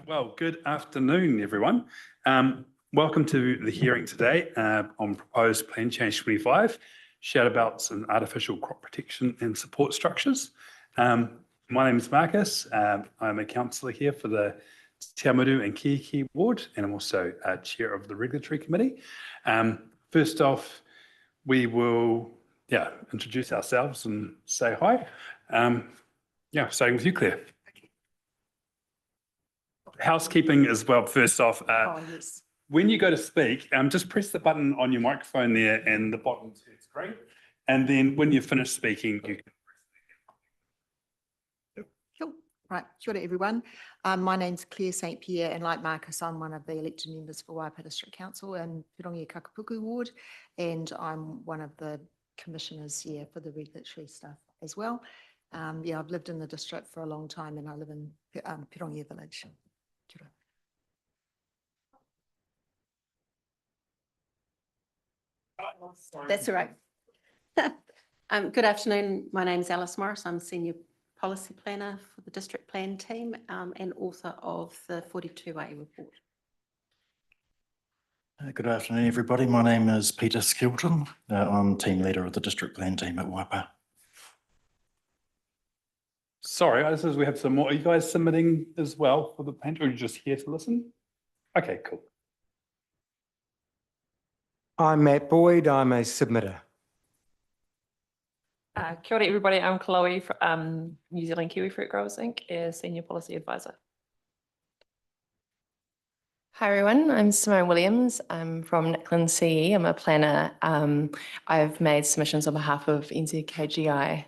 Well, good afternoon, everyone. Welcome to the hearing today on proposed Plan Change 25, shout-abouts and artificial crop protection and support structures. My name is Marcus. I'm a councillor here for the Te Awamutu and Kihiki ward, and I'm also chair of the regulatory committee. First off, we will introduce ourselves and say hi. Starting with you, Claire. Housekeeping as well, first off. Yes. When you go to speak, just press the button on your microphone there and the bottom turns green. And then when you've finished speaking, you can press it again. Cool. Right. Kia ora, everyone. My name's Claire St. Pierre, and like Marcus, I'm one of the elected members for Waipa District Council in Pirongia Kakapuku ward, and I'm one of the commissioners here for the regulatory stuff as well. I've lived in the district for a long time, and I live in Pirongia village. Kia ora. That's all right. Good afternoon. My name is Alice Morris. I'm Senior Policy Planner for the District Plan team and author of the 42A report. Good afternoon, everybody. My name is Peter Skilton. I'm team leader of the District Plan team at Waipa. Sorry, this is, we have some more. Are you guys submitting as well for the plan, or are you just here to listen? Okay, cool. I'm Matt Boyd. I'm a submitter. Kia ora, everybody. I'm Chloe from New Zealand Kiwi Fruit Growers Inc. as Senior Policy Advisor. Hi everyone, I'm Simone Williams. I'm from Nicklin CE. I'm a planner. I've made submissions on behalf of NZKGI.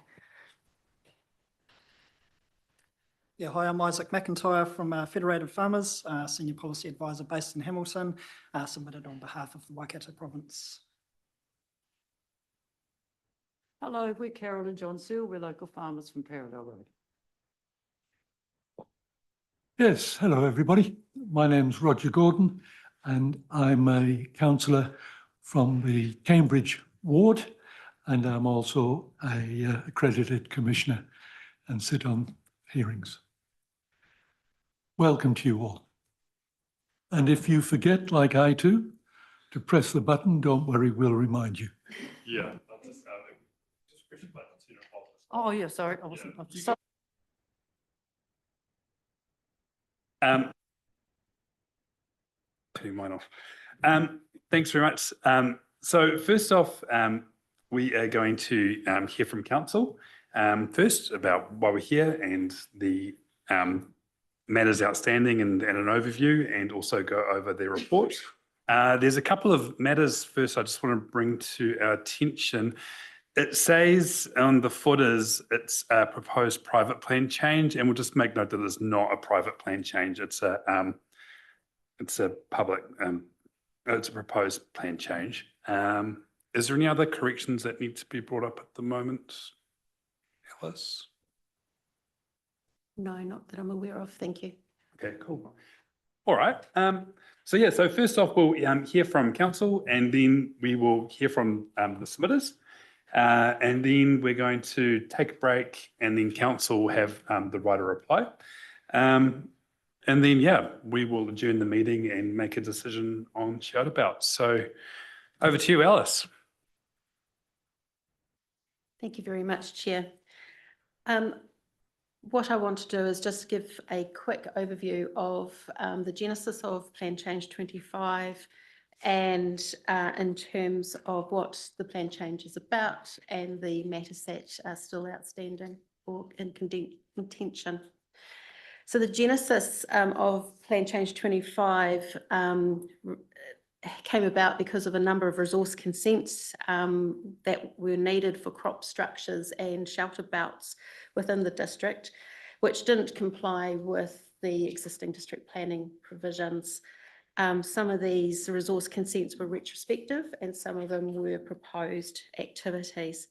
Yeah, hi, I'm Isaac McIntyre from Federated Farmers, Senior Policy Advisor based in Hamilton, submitted on behalf of the Waikato Province. Hello, we're Carol and John Seale. We're local farmers from Paradise Road. Yes, hello everybody. My name's Roger Gordon and I'm a councillor from the Cambridge ward, and I'm also a accredited commissioner and sit on hearings. Welcome to you all. And if you forget, like I do, to press the button, don't worry, we'll remind you. Yeah, just press the button. Oh, yeah, sorry. I wasn't. Turning mine off. Thanks very much. So first off, we are going to hear from council first about why we're here and the matters outstanding and an overview, and also go over their report. There's a couple of matters first I just want to bring to our attention. It says on the footers it's a proposed private plan change, and we'll just make note that it's not a private plan change. It's a public, it's a proposed plan change. Is there any other corrections that need to be brought up at the moment, Alice? No, not that I'm aware of. Thank you. Okay, cool. All right. So first off, we'll hear from council, and then we will hear from the submitters. And then we're going to take a break, and then council will have the right to reply. And then, we will adjourn the meeting and make a decision on shout-about. So over to you, Alice. Thank you very much, Chair. What I want to do is just give a quick overview of the genesis of Plan Change 25 and in terms of what the plan change is about and the matters that are still outstanding or in contention. So the genesis of Plan Change 25 came about because of a number of resource consents that were needed for crop structures and shout-abouts within the district, which didn't comply with the existing district planning provisions. Some of these resource consents were retrospective and some of them were proposed activities.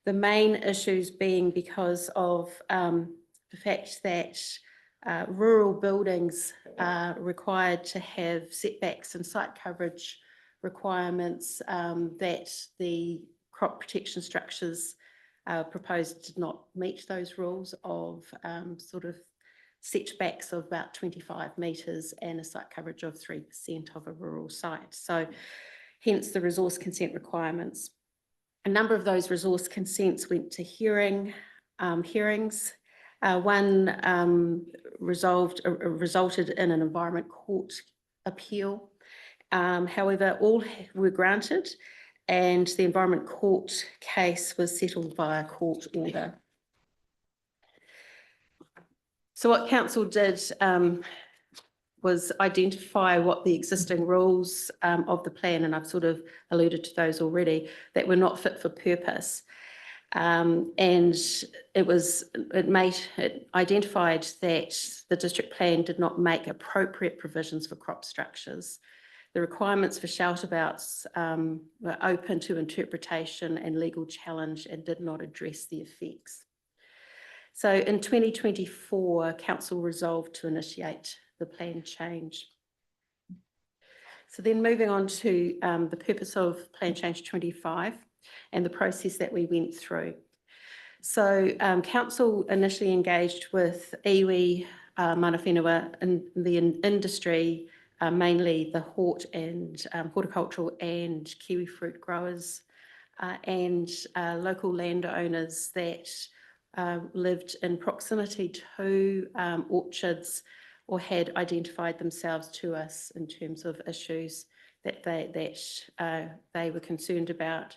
The main issues being because of the fact that rural buildings are required to have setbacks and site coverage requirements that the crop protection structures proposed did not meet those rules of sort of setbacks of about 25 metres and a site coverage of 3% of a rural site. So hence the resource consent requirements. A number of those resource consents went to hearings. One resulted in an Environment Court appeal. However, all were granted, and the Environment Court case was settled via court order. So what council did was identify what the existing rules of the plan, and I've sort of alluded to those already, that were not fit for purpose. And it identified that the district plan did not make appropriate provisions for crop structures. The requirements for shout-abouts were open to interpretation and legal challenge and did not address the effects. So in 2024, council resolved to initiate the plan change. So then moving on to the purpose of Plan Change 25 and the process that we went through. So council initially engaged with iwi, mana whenua, in the industry, mainly the hort and horticultural and kiwi fruit growers and local landowners that lived in proximity to orchards or had identified themselves to us in terms of issues that they were concerned about.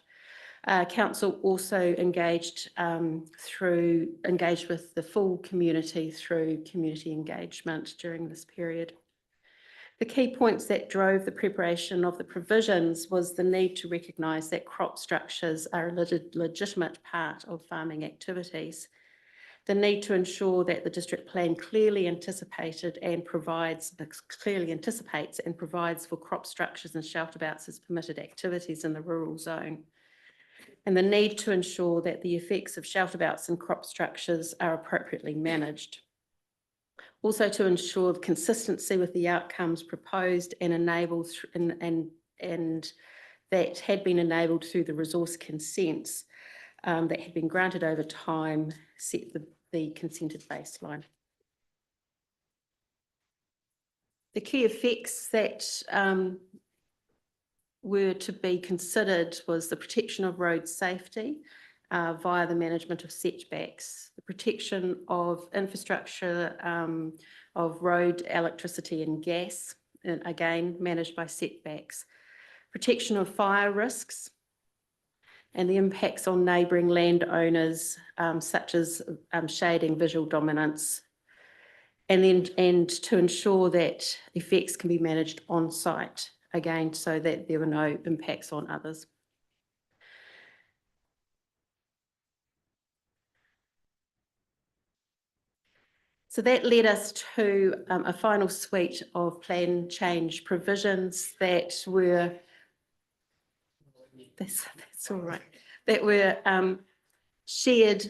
Council also engaged with the full community through community engagement during this period. The key points that drove the preparation of the provisions was the need to recognise that crop structures are a legitimate part of farming activities, the need to ensure that the district plan clearly anticipates and provides for crop structures and shout-abouts as permitted activities in the rural zone, and the need to ensure that the effects of shout-abouts and crop structures are appropriately managed. Also to ensure consistency with the outcomes proposed and enabled and that had been enabled through the resource consents that had been granted over time, set the consented baseline. The key effects that were to be considered was the protection of road safety via the management of setbacks, the protection of infrastructure of road, electricity and gas, and again managed by setbacks, protection of fire risks, and the impacts on neighbouring landowners, such as shading, visual dominance, and to ensure that effects can be managed on site, again, so that there were no impacts on others. So that led us to a final suite of plan change provisions that were, that's all right, that were shared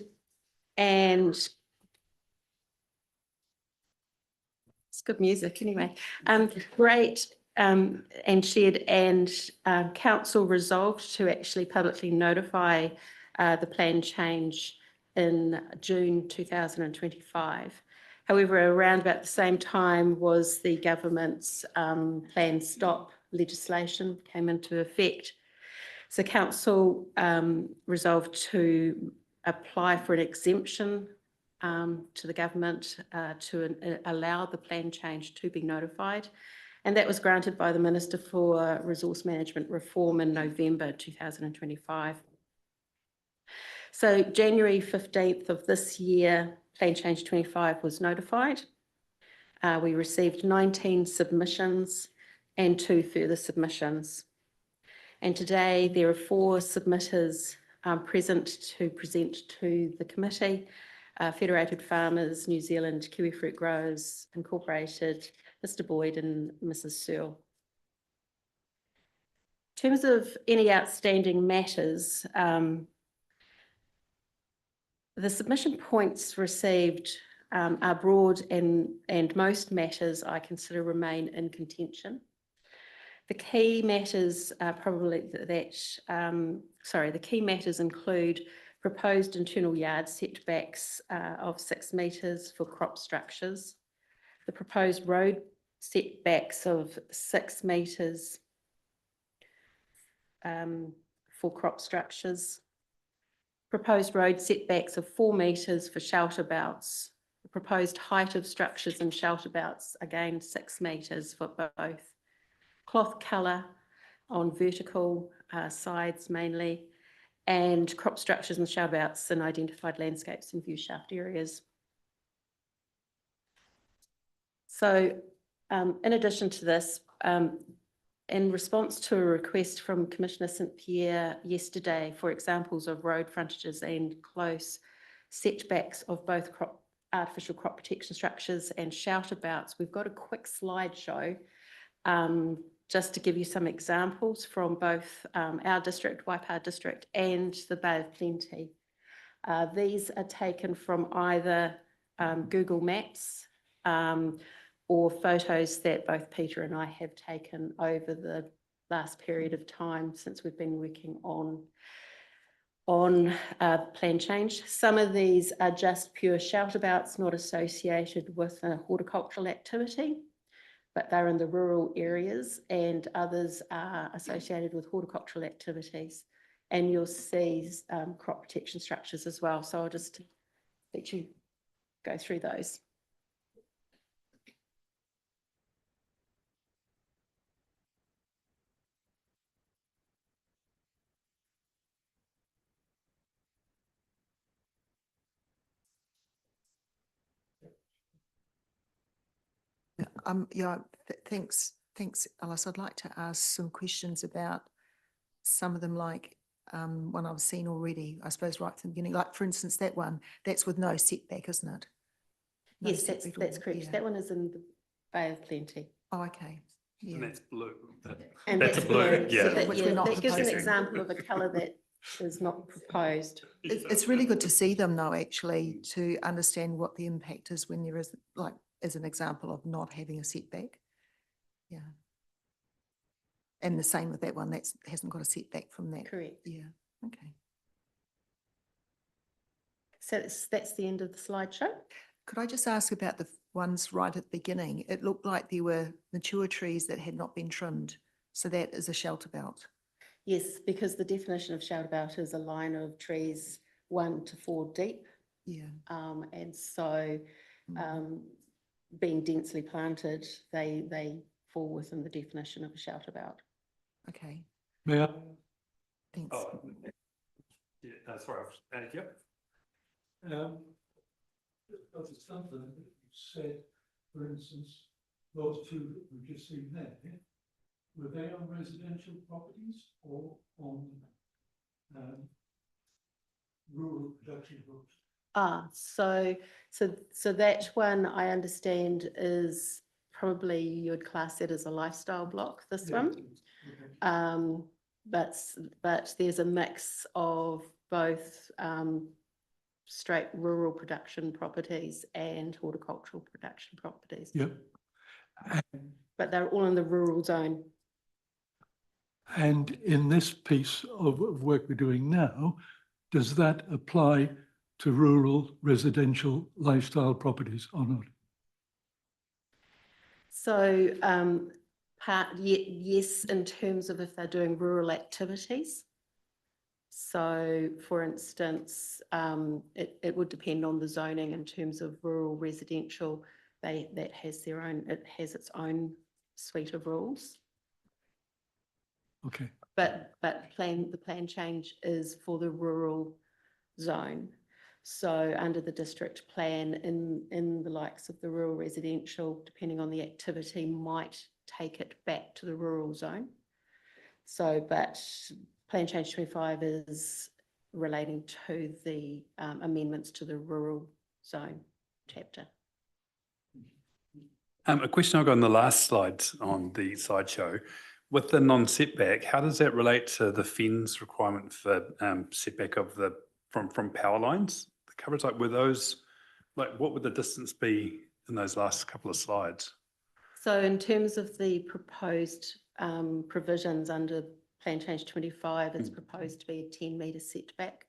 and it's good music anyway, great and shared, and council resolved to actually publicly notify the plan change in June 2025. However, around about the same time was the government's Plan Stop legislation came into effect. So council resolved to apply for an exemption to the government to allow the plan change to be notified. And that was granted by the Minister for Resource Management Reform in November 2025. So January 15th of this year, Plan Change 25 was notified. We received 19 submissions and 2 further submissions. And today there are 4 submitters present to present to the committee, Federated Farmers, New Zealand, Kiwi Fruit Growers Incorporated, Mr. Boyd and Mrs. Searle. In terms of any outstanding matters, the submission points received are broad and most matters I consider remain in contention. The key matters are probably the key matters include proposed internal yard setbacks of 6 metres for crop structures, the proposed road setbacks of 6 metres for crop structures. Proposed road setbacks of 4 metres for shelterbouts. The proposed height of structures and shelterbouts, again, 6 metres for both. Cloth colour on vertical sides mainly, and crop structures and shelterbouts in identified landscapes and view shaft areas. So in addition to this, in response to a request from Commissioner St Pierre yesterday for examples of road frontages and close setbacks of both artificial crop protection structures and shelterbouts, we've got a quick slideshow just to give you some examples from both our district, Waipa District, and the Bay of Plenty. These are taken from either Google Maps or photos that both Peter and I have taken over the last period of time since we've been working on plan change. Some of these are just pure shelterbouts, not associated with a horticultural activity, but they're in the rural areas, and others are associated with horticultural activities. And you'll see crop protection structures as well. So I'll just let you go through those. Thanks, Alice. I'd like to ask some questions about some of them, like one I've seen already, I suppose, right from the beginning. Like, for instance, that one, that's with no setback, isn't it? No Yes, that's setback correct. yeah. That one is in the Bay of Plenty. Oh, okay. Yeah. And that's blue. And That's a blue, yeah. So that, Which we're not that gives an proposing. example of a colour that is not proposed. It's really good to see them though, actually, to understand what the impact is when there is, like, as an example of not having a setback. Yeah. And the same with that one, that hasn't got a setback from that. Correct. Yeah, okay. So that's the end of the slideshow. Could I just ask about the ones right at the beginning? It looked like there were mature trees that had not been trimmed. So that is a shelter belt. Yes, because the definition of shelter belt is a line of trees 1 to 4 deep. Yeah. And so being densely planted, they fall within the definition of a shelter belt. Okay, May I? thanks. Oh, yeah, that's right. Yep. Dr. Sutherland, you said, for instance, those two that we've just seen there, were they on residential properties or on rural production groups? So that one I understand is probably you would class it as a lifestyle block, this Yeah. one. Okay. But there's a mix of both straight rural production properties and horticultural production properties. Yep. But they're all in the rural zone. And in this piece of work we're doing now, does that apply to rural residential lifestyle properties or not? So yes, in terms of if they're doing rural activities. So for instance, it would depend on the zoning in terms of rural residential. That has their own, it has its own suite of rules. Okay. But the plan change is for the rural zone. So under the district plan, in the likes of the rural residential, depending on the activity, might take it back to the rural zone. So, but plan change 25 is relating to the amendments to the rural zone chapter. A question I got on the last slide on the slideshow, with the non-setback, how does that relate to the FENS requirement for setback of the from power lines? The coverage, like, were those, like, what would the distance be in those last couple of slides? So in terms of the proposed provisions under Plan Change 25, it's proposed to be a 10-metre setback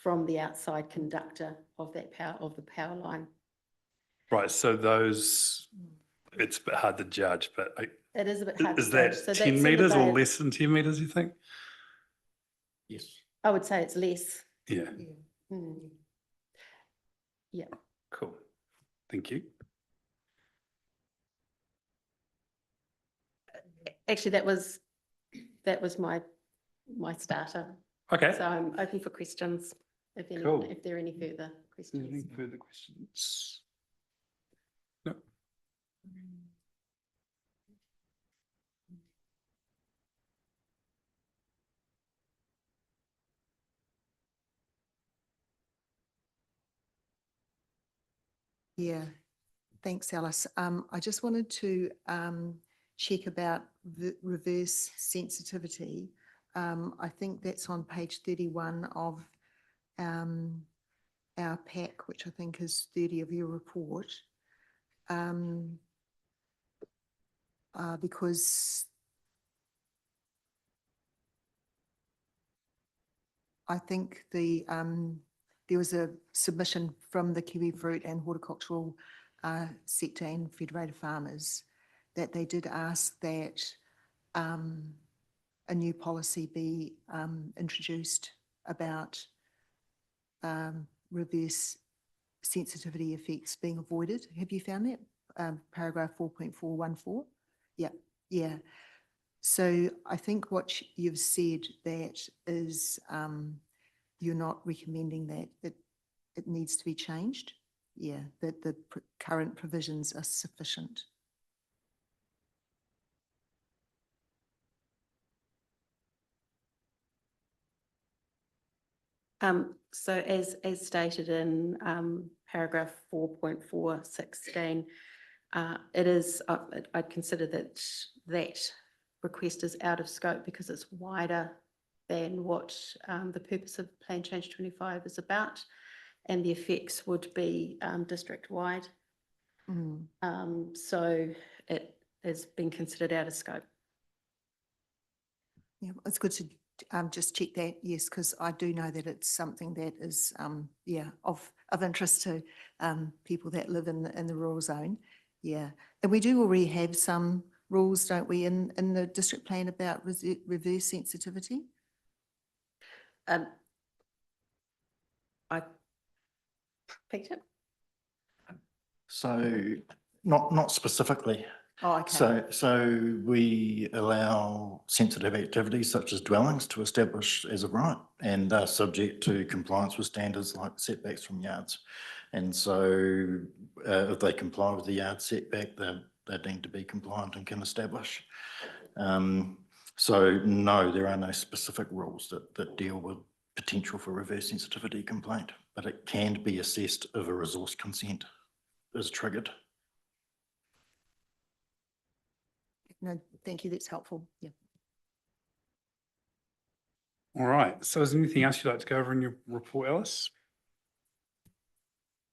from the outside conductor of that power, of the power line. Right, so those, it's a bit hard to judge, but It is a bit hard to is judge. that So 10 that's metres or about- less than 10 metres, you think? Yes. I would say it's less. Yeah, Mm. Yeah. cool. Thank you. Actually, that was my starter. Okay. So I'm open for questions if any, Cool. if there are any further Any questions. further questions? No. Yeah, thanks, Alice. I just wanted to check about the reverse sensitivity. I think that's on page 31 of our pack, which I think is 30 of your report. Because I think there was a submission from the kiwi fruit and horticultural sector and Federated Farmers that they did ask that a new policy be introduced about reverse sensitivity effects being avoided. Have you found that? Paragraph 4.414? Yeah, yeah. So I think what you've said that is you're not recommending that it needs to be changed. Yeah, that the current provisions are sufficient. So as stated in paragraph 4.416, it is, I'd consider that request is out of scope because it's wider than what the purpose of Plan Change 25 is about, and the effects would be district-wide. So it has been considered out of scope. Yeah, it's good to just check that, yes, because I do know that it's something that is, yeah, of interest to people that live in the rural zone. Yeah, and we do already have some rules, don't we, in the district plan about reverse sensitivity? I picked it. So not specifically. Oh, okay. So we allow sensitive activities such as dwellings to establish as a right, and they're subject to compliance with standards like setbacks from yards. And so if they comply with the yard setback, they're deemed to be compliant and can establish. So no, there are no specific rules that deal with potential for reverse sensitivity complaint, but it can be assessed if a resource consent is triggered. No, thank you, that's helpful, yeah. All right. So is there anything else you'd like to go over in your report, Alice?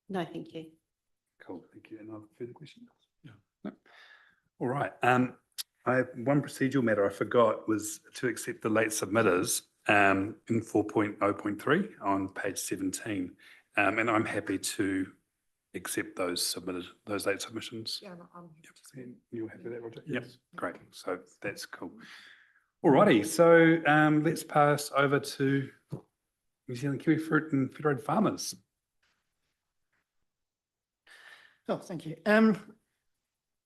No, thank you. Cool. Thank you. Any other further questions? No. All right. I have one procedural matter I forgot was to accept the late submitters in 4.0.3 on page 17. And I'm happy to accept those late submissions. Yeah, I'm Yep. You're happy with that, Roger? Yep, great. So that's cool. All righty. So let's pass over to New Zealand Kiwi Fruit and Federated Farmers. Oh, thank you.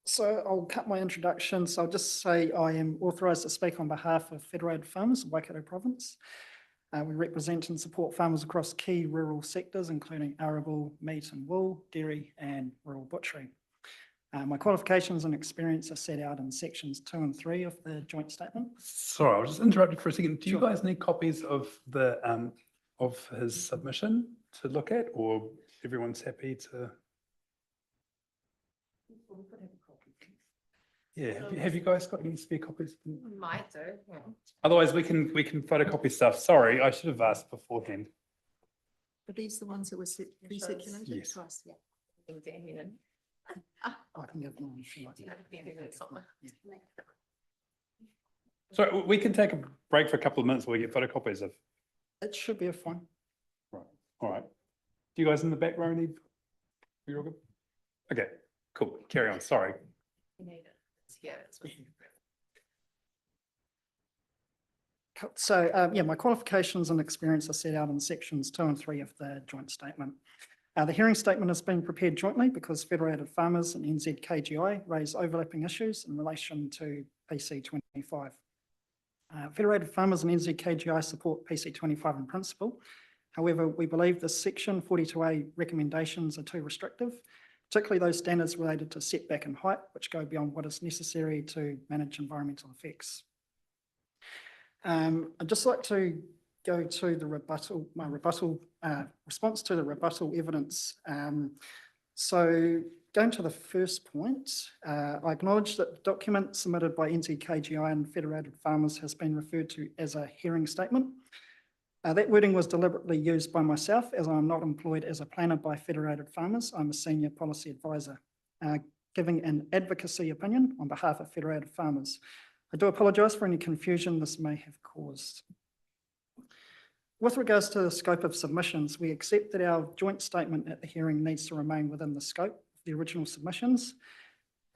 So I'll cut my introduction. So I'll just say I am authorised to speak on behalf of Federated Farmers of Waikato Province. We represent and support farmers across key rural sectors, including arable, meat and wool, dairy and rural butchery. My qualifications and experience are set out in sections 2 and 3 of the joint statement. Sorry, I was just interrupted for a second. Do you Sure. guys need copies of the of his submission to look at, or everyone's happy to? Yeah, have you guys got any spare copies? Might do, yeah. Otherwise, we can photocopy stuff. Sorry, I should have asked beforehand. Are these the ones that were recirculated? Yes. Twice, yeah. I can give mine if you like. So we can take a break for a couple of minutes while we get photocopies of. It should be a fine. Right. All right. Do you guys in the back row need? You're all good? Okay, cool. Carry on. Sorry. So, yeah, my qualifications and experience are set out in sections 2 and 3 of the joint statement. The hearing statement has been prepared jointly because Federated Farmers and NZKGI raise overlapping issues in relation to PC 25. Federated Farmers and NZKGI support PC 25 in principle. However, we believe the section 42A recommendations are too restrictive, particularly those standards related to setback and height, which go beyond what is necessary to manage environmental effects. I'd just like to go to the response to the rebuttal evidence. So going to the first point, I acknowledge that the document submitted by NZKGI and Federated Farmers has been referred to as a hearing statement. That wording was deliberately used by myself as I'm not employed as a planner by Federated Farmers. I'm a senior policy advisor, giving an advocacy opinion on behalf of Federated Farmers. I do apologise for any confusion this may have caused. With regards to the scope of submissions, we accept that our joint statement at the hearing needs to remain within the scope of the original submissions.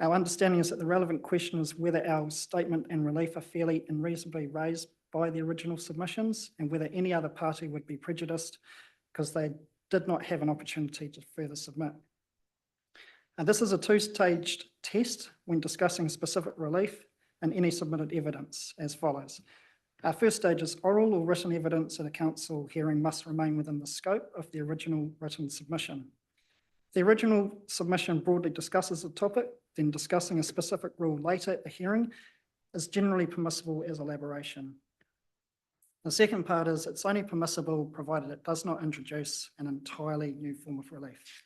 Our understanding is that the relevant question is whether our statement and relief are fairly and reasonably raised by the original submissions and whether any other party would be prejudiced because they did not have an opportunity to further submit. And this is a two-staged test when discussing specific relief and any submitted evidence as follows. Our first stage is oral or written evidence at a council hearing must remain within the scope of the original written submission. The original submission broadly discusses a topic, then discussing a specific rule later at the hearing is generally permissible as elaboration. The second part is it's only permissible provided it does not introduce an entirely new form of relief.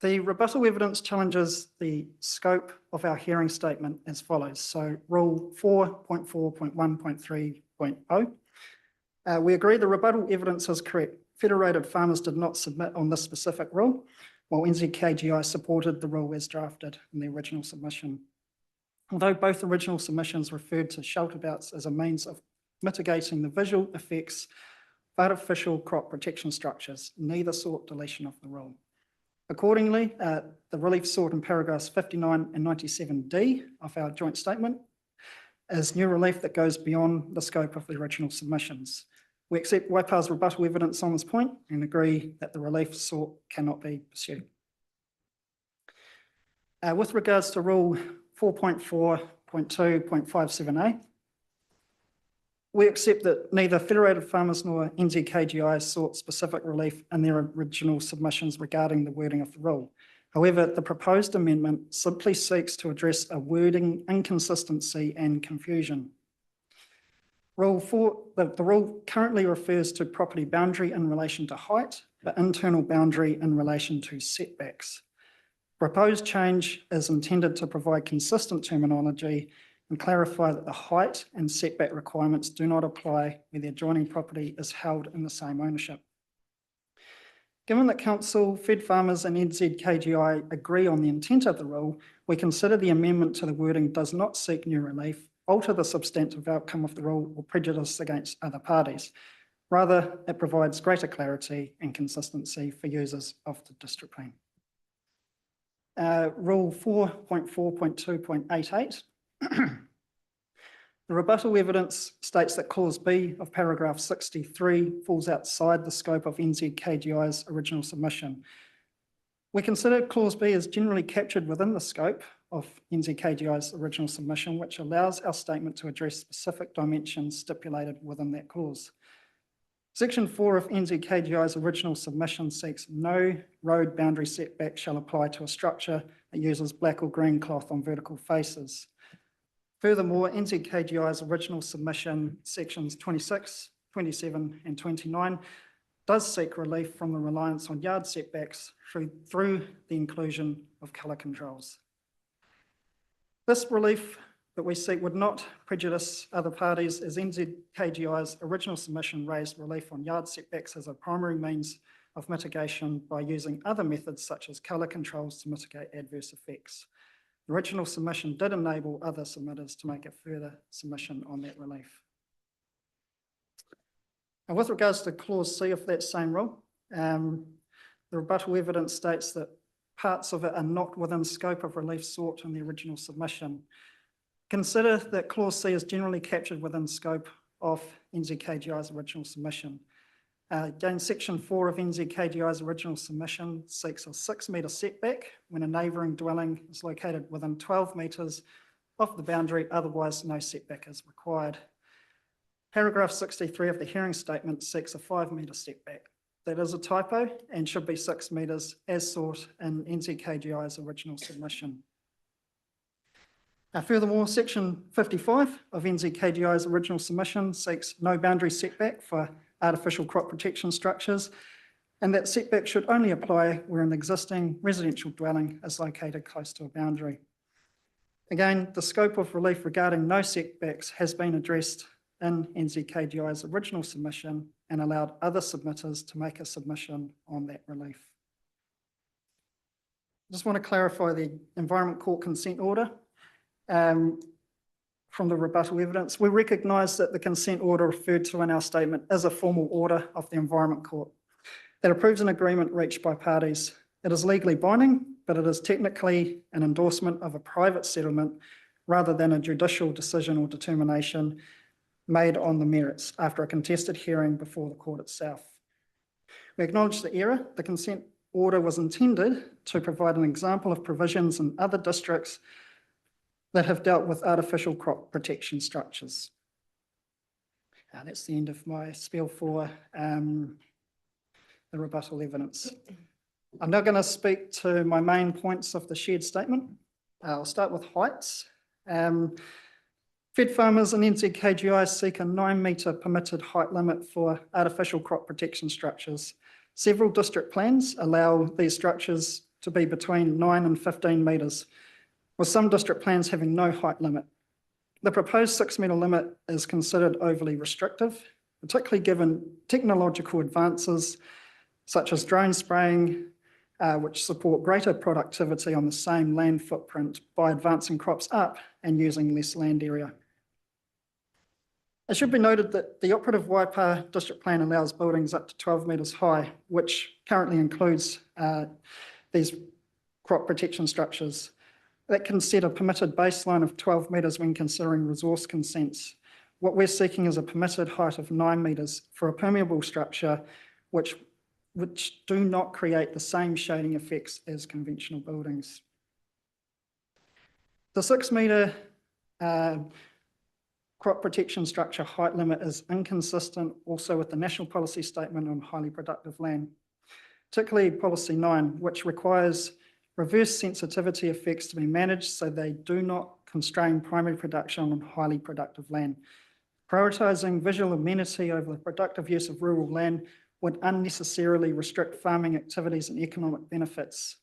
The rebuttal evidence challenges the scope of our hearing statement as follows. So rule 4.4.1.3.0. We agree the rebuttal evidence is correct. Federated Farmers did not submit on this specific rule, while NZKGI supported the rule as drafted in the original submission. Although both original submissions referred to shelterbouts as a means of mitigating the visual effects of artificial crop protection structures, neither sought deletion of the rule. Accordingly, the relief sought in paragraphs 59 and 97D of our joint statement is new relief that goes beyond the scope of the original submissions. We accept Waipa's rebuttal evidence on this point and agree that the relief sought cannot be pursued. With regards to rule 4.4.2.57A, we accept that neither Federated Farmers nor NZKGI sought specific relief in their original submissions regarding the wording of the rule. However, the proposed amendment simply seeks to address a wording inconsistency and confusion. The rule currently refers to property boundary in relation to height, but internal boundary in relation to setbacks. Proposed change is intended to provide consistent terminology and clarify that the height and setback requirements do not apply where the adjoining property is held in the same ownership. Given that Council, Fed Farmers and NZKGI agree on the intent of the rule, we consider the amendment to the wording does not seek new relief, alter the substantive outcome of the rule or prejudice against other parties. Rather, it provides greater clarity and consistency for users of the district plan. Rule 4.4.2.88. The rebuttal evidence states that clause B of paragraph 63 falls outside the scope of NZKGI's original submission. We consider clause B as generally captured within the scope of NZKGI's original submission, which allows our statement to address specific dimensions stipulated within that clause. Section 4 of NZKGI's original submission seeks no road boundary setback shall apply to a structure that uses black or green cloth on vertical faces. Furthermore, NZKGI's original submission, sections 26, 27 and 29, does seek relief from the reliance on yard setbacks through the inclusion of colour controls. This relief that we seek would not prejudice other parties as NZKGI's original submission raised relief on yard setbacks as a primary means of mitigation by using other methods such as colour controls to mitigate adverse effects. The original submission did enable other submitters to make a further submission on that relief. And with regards to clause C of that same rule, The rebuttal evidence states that parts of it are not within scope of relief sought in the original submission. Consider that clause C is generally captured within scope of NZKGI's original submission. Again, section 4 of NZKGI's original submission seeks a 6-metre setback when a neighbouring dwelling is located within 12 metres of the boundary, otherwise no setback is required. Paragraph 63 of the hearing statement seeks a 5-metre setback. That is a typo and should be 6 metres as sought in NZKGI's original submission. Furthermore, section 55 of NZKGI's original submission seeks no boundary setback for artificial crop protection structures, and that setback should only apply where an existing residential dwelling is located close to a boundary. Again, the scope of relief regarding no setbacks has been addressed in NZKGI's original submission and allowed other submitters to make a submission on that relief. I just want to clarify the Environment Court consent order from the rebuttal evidence. We recognise that the consent order referred to in our statement is a formal order of the Environment Court that approves an agreement reached by parties. It is legally binding, but it is technically an endorsement of a private settlement rather than a judicial decision or determination made on the merits after a contested hearing before the court itself. We acknowledge the error. The consent order was intended to provide an example of provisions in other districts that have dealt with artificial crop protection structures. That's the end of my spiel for the rebuttal evidence. I'm now going to speak to my main points of the shared statement. I'll start with heights. Fed farmers and NZKGI seek a 9-metre permitted height limit for artificial crop protection structures. Several district plans allow these structures to be between 9 and 15 metres, with some district plans having no height limit. The proposed 6-metre limit is considered overly restrictive, particularly given technological advances such as drone spraying, which support greater productivity on the same land footprint by advancing crops up and using less land area. It should be noted that the operative Waipa district plan allows buildings up to 12 metres high, which currently includes these crop protection structures. That can set a permitted baseline of 12 metres when considering resource consents. What we're seeking is a permitted height of 9 metres for a permeable structure which do not create the same shading effects as conventional buildings. The 6-metre crop protection structure height limit is inconsistent also with the National Policy Statement on Highly Productive Land, particularly Policy 9, which requires reverse sensitivity effects to be managed so they do not constrain primary production on highly productive land. Prioritising visual amenity over the productive use of rural land would unnecessarily restrict farming activities and economic benefits.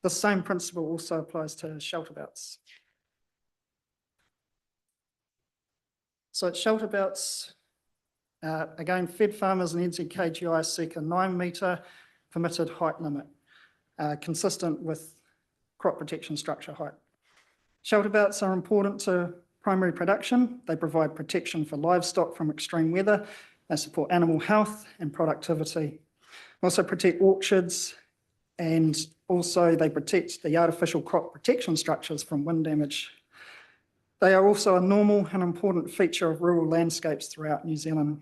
The same principle also applies to shelter belts. So at shelter belts, again, fed farmers and NZKGI seek a 9-metre permitted height limit, consistent with crop protection structure height. Shelter belts are important to primary production. They provide protection for livestock from extreme weather. They support animal health and productivity. Also protect orchards, and also they protect the artificial crop protection structures from wind damage. They are also a normal and important feature of rural landscapes throughout New Zealand.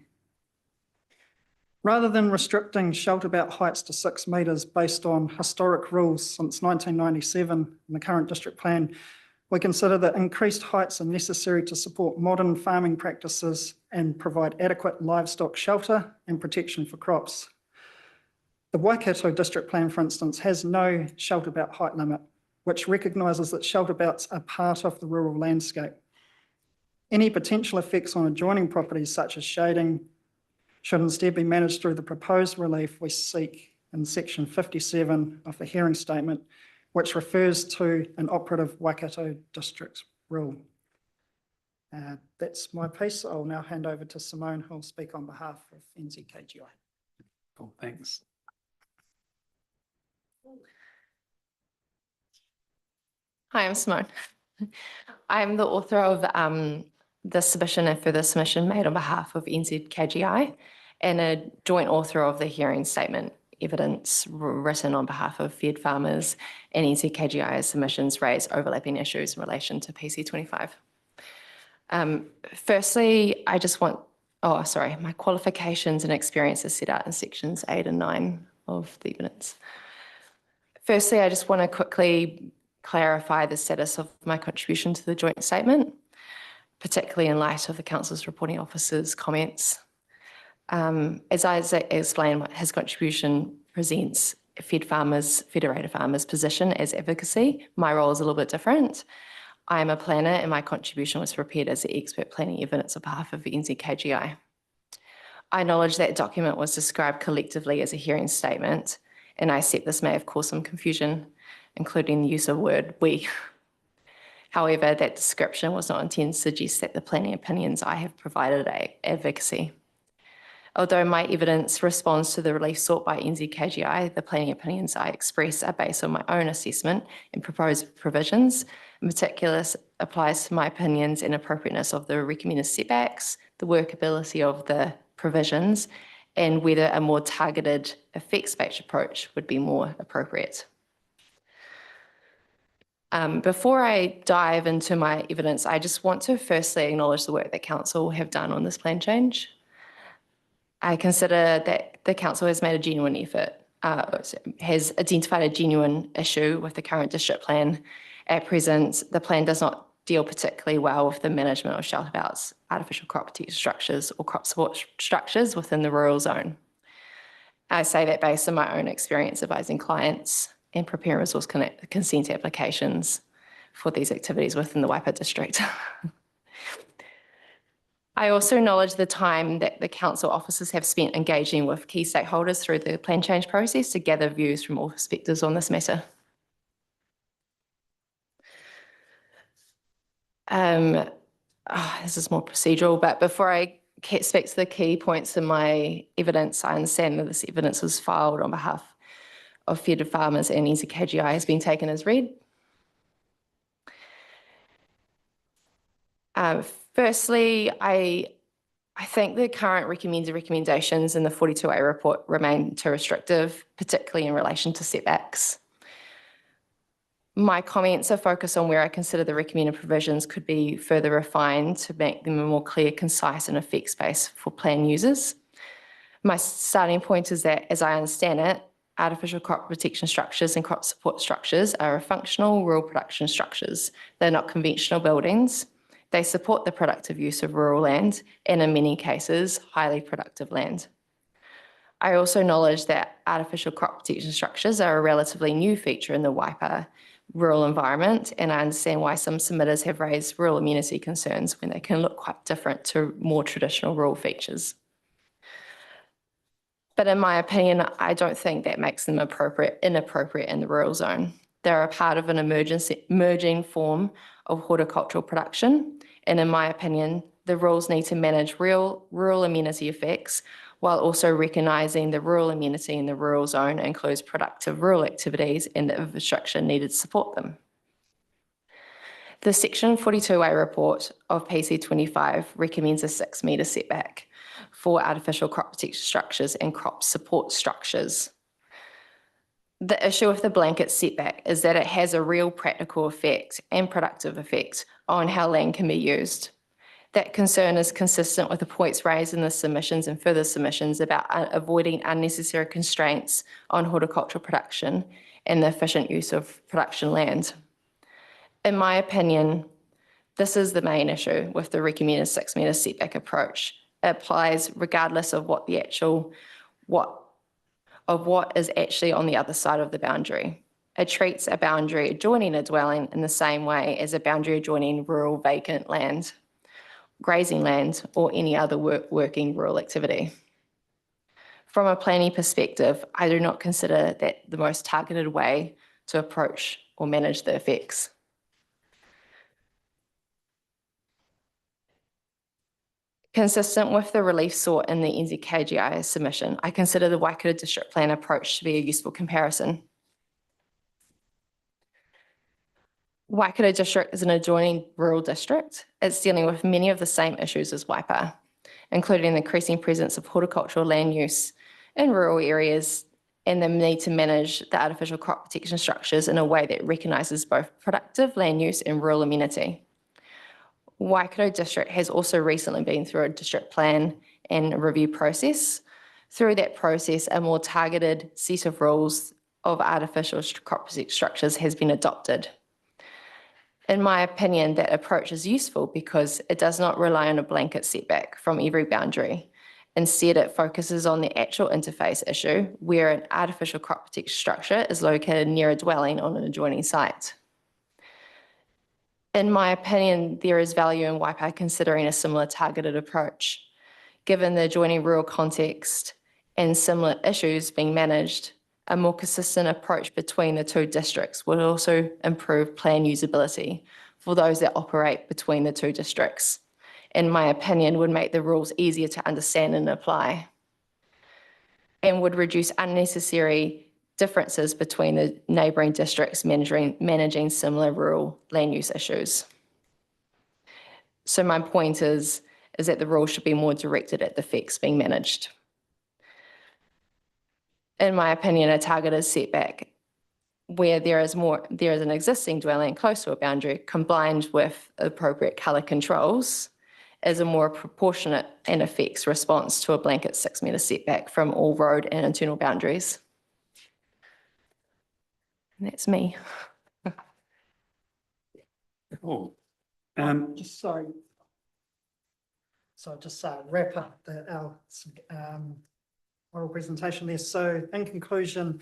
Rather than restricting shelter belt heights to 6 metres based on historic rules since 1997 in the current district plan, we consider that increased heights are necessary to support modern farming practices and provide adequate livestock shelter and protection for crops. The Waikato district plan, for instance, has no shelter belt height limit, which recognises that shelter belts are part of the rural landscape. Any potential effects on adjoining properties such as shading should instead be managed through the proposed relief we seek in section 57 of the hearing statement, which refers to an operative Waikato district rule. That's my piece. I'll now hand over to Simone, who will speak on behalf of NZKGI. Cool, thanks. Hi, I'm Simone. I'm the author of the submission and further submission made on behalf of NZKGI and a joint author of the hearing statement. evidence written on behalf of Fed farmers and NZKGI submissions raise overlapping issues in relation to PC25. Firstly, I just want, my qualifications and experience are set out in sections 8 and 9 of the evidence. Firstly, I just want to quickly clarify the status of my contribution to the joint statement, particularly in light of the Council's reporting officer's comments. As Isaac explained, his contribution presents Federated Farmers' position as advocacy. My role is a little bit different. I am a planner and my contribution was prepared as the expert planning evidence on behalf of the NZKGI. I acknowledge that document was described collectively as a hearing statement, and I accept this may have caused some confusion, including the use of the word we. However, that description was not intended to suggest that the planning opinions I have provided are advocacy. Although my evidence responds to the relief sought by NZKGI, the planning opinions I express are based on my own assessment and proposed provisions. In particular, applies to my opinions and appropriateness of the recommended setbacks, the workability of the provisions, and whether a more targeted effects-based approach would be more appropriate. Before I dive into my evidence, I just want to firstly acknowledge the work that Council have done on this plan change. I consider that the Council has made a genuine effort, has identified a genuine issue with the current district plan. At present, the plan does not deal particularly well with the management of shelter belts, artificial crop protection structures or crop support structures within the rural zone. I say that based on my own experience advising clients and preparing resource consent applications for these activities within the Waipa district. I also acknowledge the time that the Council officers have spent engaging with key stakeholders through the plan change process to gather views from all perspectives on this matter. This is more procedural, but before I speak to the key points in my evidence, I understand that this evidence was filed on behalf of Fed farmers and NZKGI has been taken as read. Firstly, I think the current recommended recommendations in the 42A report remain too restrictive, particularly in relation to setbacks. My comments are focused on where I consider the recommended provisions could be further refined to make them more clear, concise and effects-based for plan users. My starting point is that, as I understand it, artificial crop protection structures and crop support structures are functional rural production structures. They're not conventional buildings. They support the productive use of rural land and, in many cases, highly productive land. I also acknowledge that artificial crop protection structures are a relatively new feature in the Waipa rural environment, and I understand why some submitters have raised rural immunity concerns when they can look quite different to more traditional rural features. But in my opinion, I don't think that makes them inappropriate in the rural zone. They're a part of an emerging form of horticultural production, and in my opinion, the rules need to manage rural amenity effects while also recognising the rural amenity in the rural zone includes productive rural activities and the infrastructure needed to support them. The Section 42A report of PC25 recommends a 6 metre setback for artificial crop protection structures and crop support structures. The issue with the blanket setback is that it has a real practical effect and productive effect on how land can be used. That concern is consistent with the points raised in the submissions and further submissions about avoiding unnecessary constraints on horticultural production and the efficient use of production land. In my opinion, this is the main issue with the recommended 6 metre setback approach. It applies regardless of what is actually on the other side of the boundary. It treats a boundary adjoining a dwelling in the same way as a boundary adjoining rural vacant land, grazing land, or any other working rural activity. From a planning perspective, I do not consider that the most targeted way to approach or manage the effects. Consistent with the relief sought in the NZKGI submission, I consider the Waikato District Plan approach to be a useful comparison. Waikato District is an adjoining rural district. It's dealing with many of the same issues as Waipa, including the increasing presence of horticultural land use in rural areas and the need to manage the artificial crop protection structures in a way that recognises both productive land use and rural amenity. Waikato District has also recently been through a district plan and review process. Through that process, a more targeted set of rules of artificial crop protection structures has been adopted. In my opinion, that approach is useful because it does not rely on a blanket setback from every boundary. Instead, it focuses on the actual interface issue where an artificial crop protection structure is located near a dwelling on an adjoining site. In my opinion, there is value in Waipa considering a similar targeted approach. Given the adjoining rural context and similar issues being managed, a more consistent approach between the two districts would also improve plan usability for those that operate between the two districts. In my opinion, would make the rules easier to understand and apply, and would reduce unnecessary differences between the neighbouring districts managing similar rural land use issues. So my point is that the rules should be more directed at the effects being managed. In my opinion, a targeted setback where there is an existing dwelling close to a boundary combined with appropriate colour controls is a more proportionate and effects response to a blanket 6 metre setback from all road and internal boundaries. And that's me. Cool. Just sorry. So I'll just wrap up our oral presentation there. So in conclusion,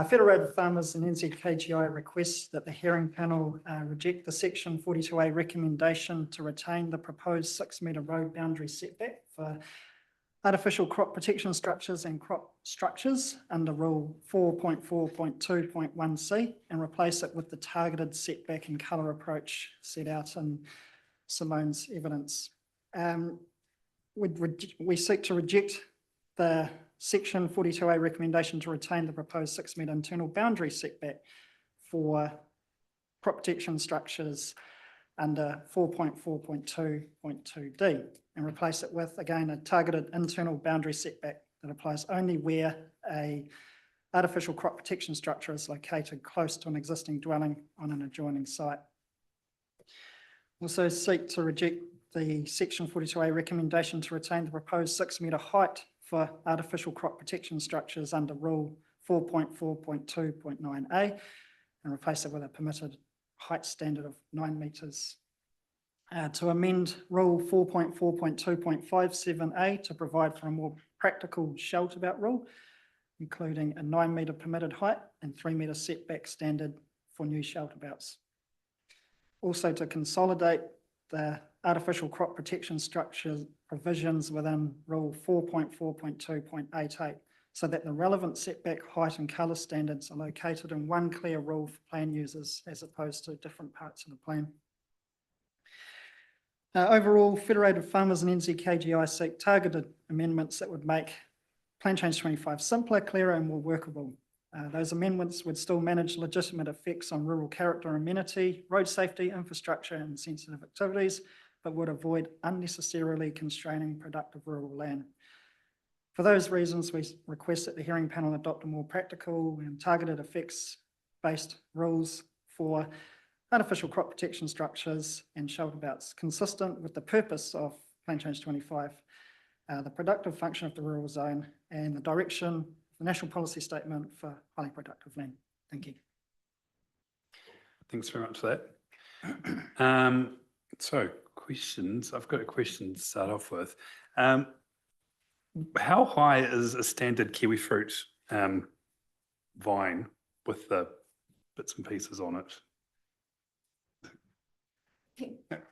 Federated Farmers and NZKGI request that the hearing panel reject the Section 42A recommendation to retain the proposed 6 metre road boundary setback for artificial crop protection structures and crop structures under Rule 4.4.2.1c and replace it with the targeted setback and colour approach set out in Simone's evidence. We seek to reject the Section 42A recommendation to retain the proposed 6 metre internal boundary setback for crop protection structures under 4.4.2.2d and replace it with, again, a targeted internal boundary setback that applies only where a artificial crop protection structure is located close to an existing dwelling on an adjoining site. Also seek to reject the Section 42A recommendation to retain the proposed 6 metre height for artificial crop protection structures under Rule 4.4.2.9a and replace it with a permitted height standard of 9 metres. To amend Rule 4.4.2.57a to provide for a more practical shelter-about rule, including a 9 metre permitted height and 3 metre setback standard for new shelter-abouts. Also to consolidate the artificial crop protection structure provisions within Rule 4.4.2.88 so that the relevant setback, height and colour standards are located in one clear rule for plan users as opposed to different parts of the plan. Overall, Federated Farmers and NZKGI seek targeted amendments that would make Plan Change 25 simpler, clearer and more workable. Those amendments would still manage legitimate effects on rural character, amenity, road safety, infrastructure and sensitive activities, but would avoid unnecessarily constraining productive rural land. For those reasons, we request that the hearing panel adopt a more practical and targeted effects-based rules for artificial crop protection structures and shelter-abouts consistent with the purpose of Plan Change 25, the productive function of the rural zone and the direction of the National Policy Statement for highly productive land. Thank you. Thanks very much for that. So questions, I've got a question to start off with. How high is a standard kiwi fruit vine with the bits and pieces on it?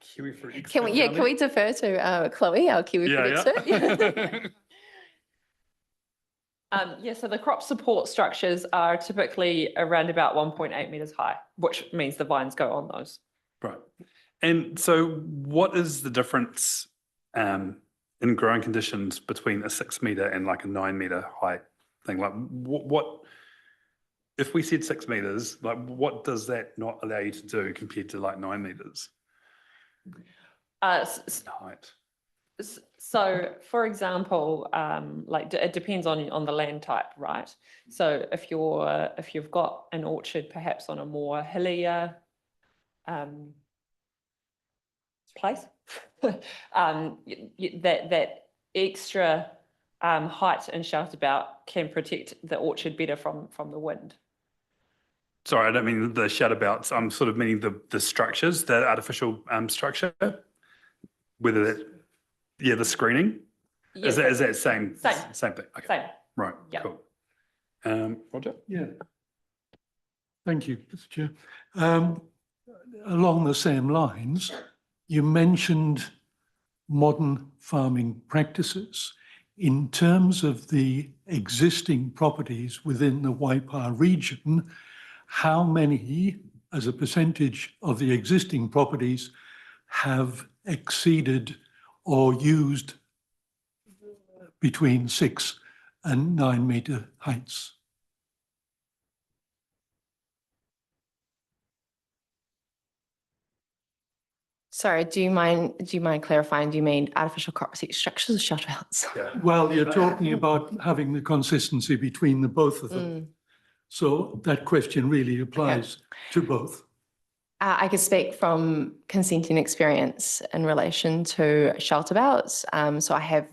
Kiwi fruit. Can we defer to Chloe, our kiwi fruit expert? So the crop support structures are typically around about 1.8 metres high, which means the vines go on those. Right. And so what is the difference in growing conditions between a 6 metre and like a 9 metre height thing? Like what if we said 6 metres, like what does that not allow you to do compared to like 9 metres? Height. So for example, like it depends on the land type, right? So if you've got an orchard perhaps on a more hillier place, that extra height and shelter belt can protect the orchard better from the wind. Sorry, I don't mean the shutterbouts. I'm sort of meaning the structures, the artificial structure, whether that, yeah, the screening. Yes, Is that same thing? Okay. same. Right. Yeah. Cool. Roger. Yeah. Thank you, Mr. Chair. Along the same lines, you mentioned modern farming practices. In terms of the existing properties within the Waipa region, how many, as a percentage of the existing properties, have exceeded or used between 6 and 9 metre heights? Sorry, do you mind clarifying? Do you mean artificial crop protection structures or shelter belts? Yeah. Well, you're talking about having the consistency between the both of them. So that question really applies to both. I could speak from consenting experience in relation to shelter belts. So I have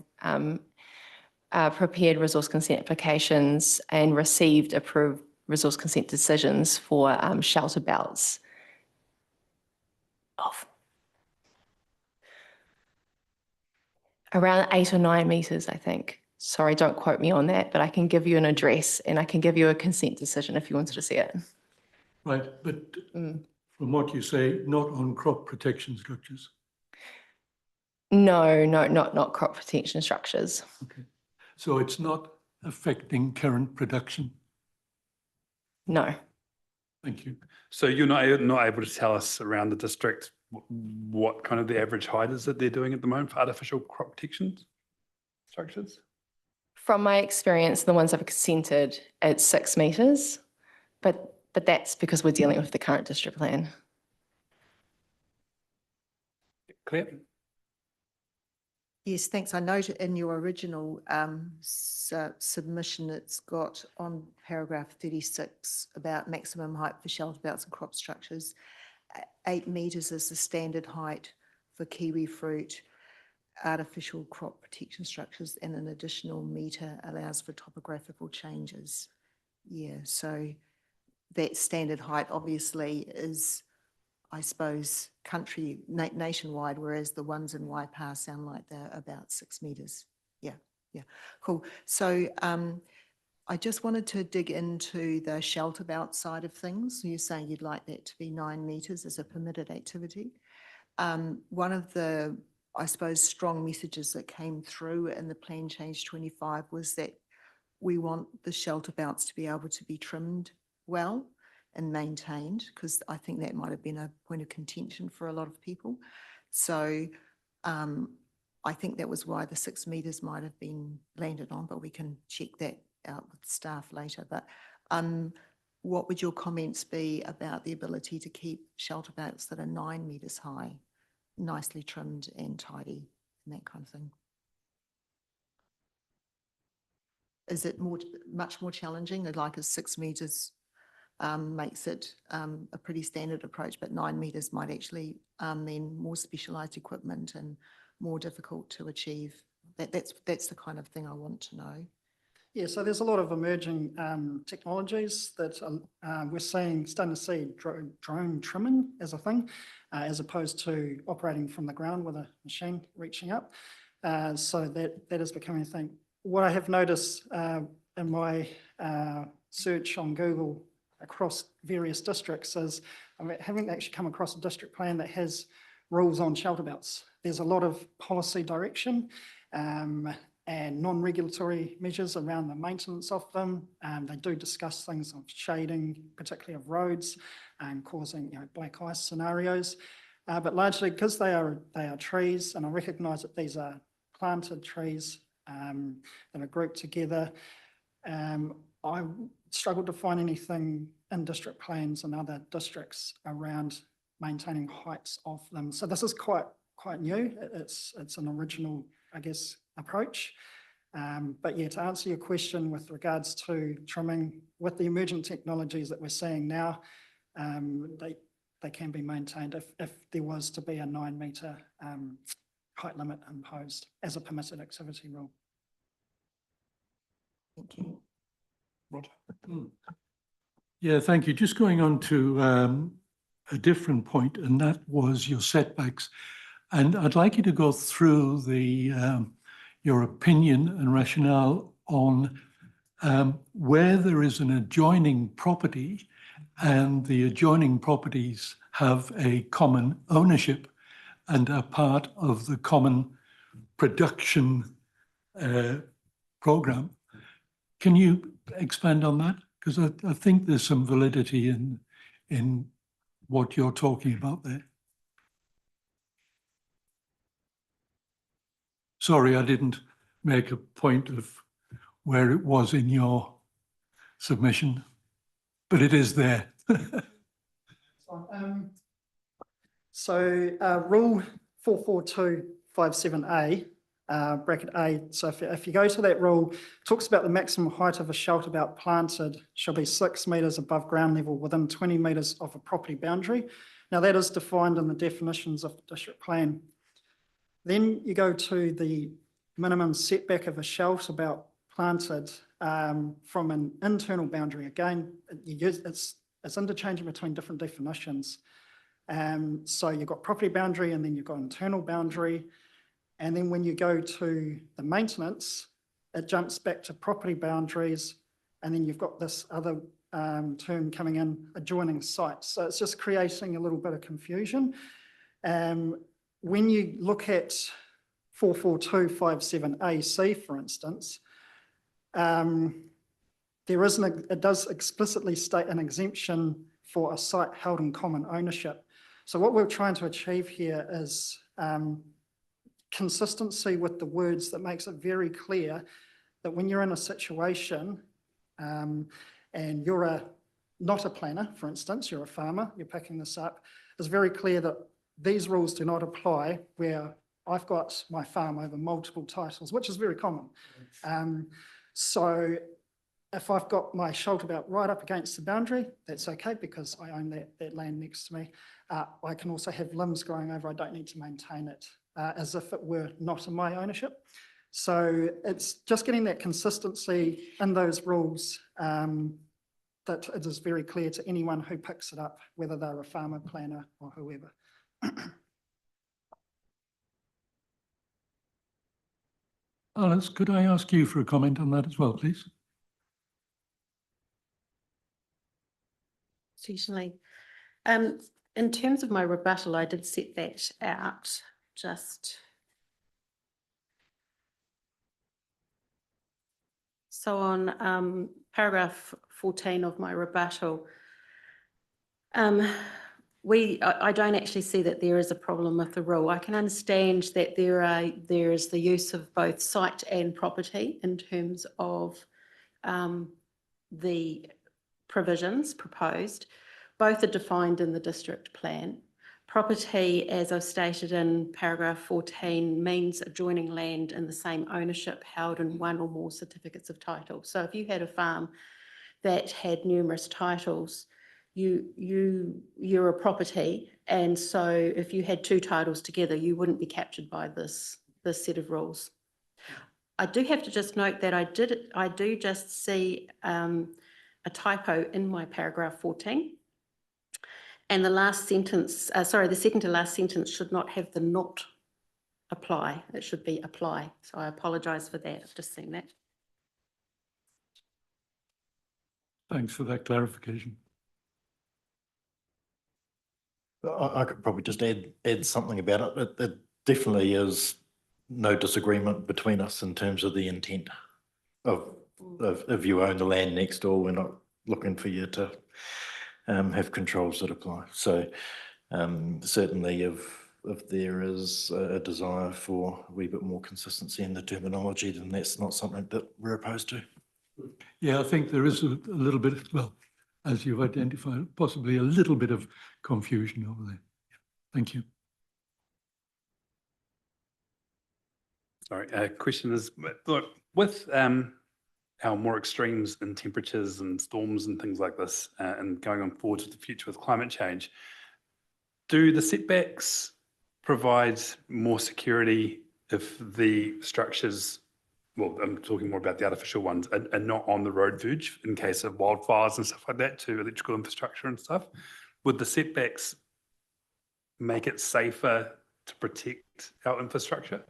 prepared resource consent applications and received approved resource consent decisions for shelter belts of around 8 or 9 metres, I think. Sorry, don't quote me on that, but I can give you an address and I can give you a consent decision if you wanted to see it. Right, but from what you say, not on crop protection structures. No, not crop protection structures. Okay, so it's not affecting current production. No. Thank you. So you're not able to tell us around the district what kind of the average height is that they're doing at the moment for artificial crop protection structures? From my experience, the ones I've consented, it's 6 metres, but that's because we're dealing with the current district plan. Clear? Yes, thanks. I note in your original submission, it's got on paragraph 36 about maximum height for shelter belts and crop structures. 8 metres is the standard height for kiwi fruit, artificial crop protection structures, and an additional metre allows for topographical changes. Yeah, so that standard height obviously is, I suppose, country nationwide, whereas the ones in Waipa sound like they're about 6 metres. Yeah, cool. So I just wanted to dig into the shelter belt side of things. You're saying you'd like that to be 9 metres as a permitted activity. One of the, I suppose, strong messages that came through in the Plan Change 25 was that we want the shelter belts to be able to be trimmed well and maintained, because I think that might have been a point of contention for a lot of people. So I think that was why the 6 metres might have been landed on, but we can check that out with staff later. But what would your comments be about the ability to keep shelter belts that are 9 metres high, nicely trimmed and tidy and that kind of thing? Is it much more challenging? Like, is 6 metres makes it a pretty standard approach, but 9 metres might actually mean more specialised equipment and more difficult to achieve? That's the kind of thing I want to know. Yeah, so there's a lot of emerging technologies that we're starting to see drone trimming as a thing, as opposed to operating from the ground with a machine reaching up. So that is becoming a thing. What I have noticed in my search on Google across various districts is I haven't actually come across a district plan that has rules on shelter belts. There's a lot of policy direction and non-regulatory measures around the maintenance of them. They do discuss things of shading, particularly of roads, and causing black ice scenarios. But largely because they are trees, and I recognise that these are planted trees that are grouped together. I struggled to find anything in district plans and other districts around maintaining heights of them. So this is quite new. It's an original I guess, approach. But yeah, to answer your question with regards to trimming, with the emergent technologies that we're seeing now, they can be maintained if there was to be a 9 metre height limit imposed as a permitted activity rule. Thank you. Yeah, thank you. Just going on to a different point, and that was your setbacks. And I'd like you to go through your opinion and rationale on where there is an adjoining property and the adjoining properties have a common ownership and are part of the common production program. Can you expand on that? Because I think there's some validity in what you're talking about there. Sorry, I didn't make a point of where it was in your submission, but it is there. Rule 44257A, bracket A, so if you go to that rule, it talks about the maximum height of a shelter belt planted shall be 6 metres above ground level within 20 metres of a property boundary. Now that is defined in the definitions of the district plan. Then you go to the minimum setback of a shelter belt planted from an internal boundary. Again, it's interchanging between different definitions. So you've got property boundary and then you've got internal boundary. And then when you go to the maintenance, it jumps back to property boundaries. And then you've got this other term coming in, adjoining sites. So it's just creating a little bit of confusion. When you look at 44257AC, for instance, it does explicitly state an exemption for a site held in common ownership. So what we're trying to achieve here is consistency with the words that makes it very clear that when you're in a situation and you're not a planner, for instance, you're a farmer, you're picking this up, it's very clear that these rules do not apply where I've got my farm over multiple titles, which is very common. So if I've got my shelter belt right up against the boundary, that's okay because I own that land next to me. I can also have limbs growing over, I don't need to maintain it as if it were not in my ownership. So it's just getting that consistency in those rules that it is very clear to anyone who picks it up, whether they're a farmer, planner or whoever. Alice, could I ask you for a comment on that as well, please? Certainly. In terms of my rebuttal, I did set that out just. So on paragraph 14 of my rebuttal, I don't actually see that there is a problem with the rule. I can understand that there is the use of both site and property in terms of the provisions proposed. Both are defined in the district plan. Property, as I've stated in paragraph 14, means adjoining land in the same ownership held in one or more certificates of title. So if you had a farm that had numerous titles, you're a property, and so if you had two titles together, you wouldn't be captured by this set of rules. I do have to just note that I do just see a typo in my paragraph 14. And the last sentence, the second to last sentence should not have the not apply. It should be apply. So I apologise for that. I've just seen that. Thanks for that clarification. I could probably just add something about it. It definitely is no disagreement between us in terms of the intent of if you own the land next door, we're not looking for you to have controls that apply. So certainly if there is a desire for a wee bit more consistency in the terminology, then that's not something that we're opposed to. Yeah, I think there is a little bit, well, as you've identified, possibly a little bit of confusion over there. Thank you. Sorry, question is, look, with our more extremes in temperatures and storms and things like this, and going on forward to the future with climate change, do the setbacks provide more security if the structures, well, I'm talking more about the artificial ones, are not on the road verge in case of wildfires and stuff like that to electrical infrastructure and stuff? Would the setbacks make it safer to protect our infrastructure?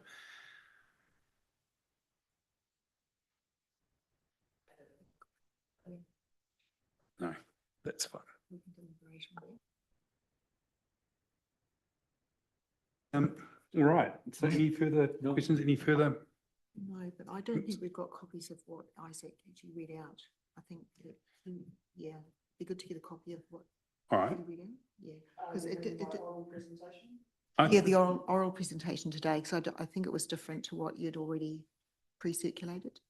No, that's fine. All right. So any further questions? Any further? No, but I don't think we've got copies of what Isaac actually read out. I think that, yeah, it'd be good to get a copy of what All right. he read out. Yeah, because Presentation? yeah, the oral presentation today, because I think it was different to what you'd already pre-circulated.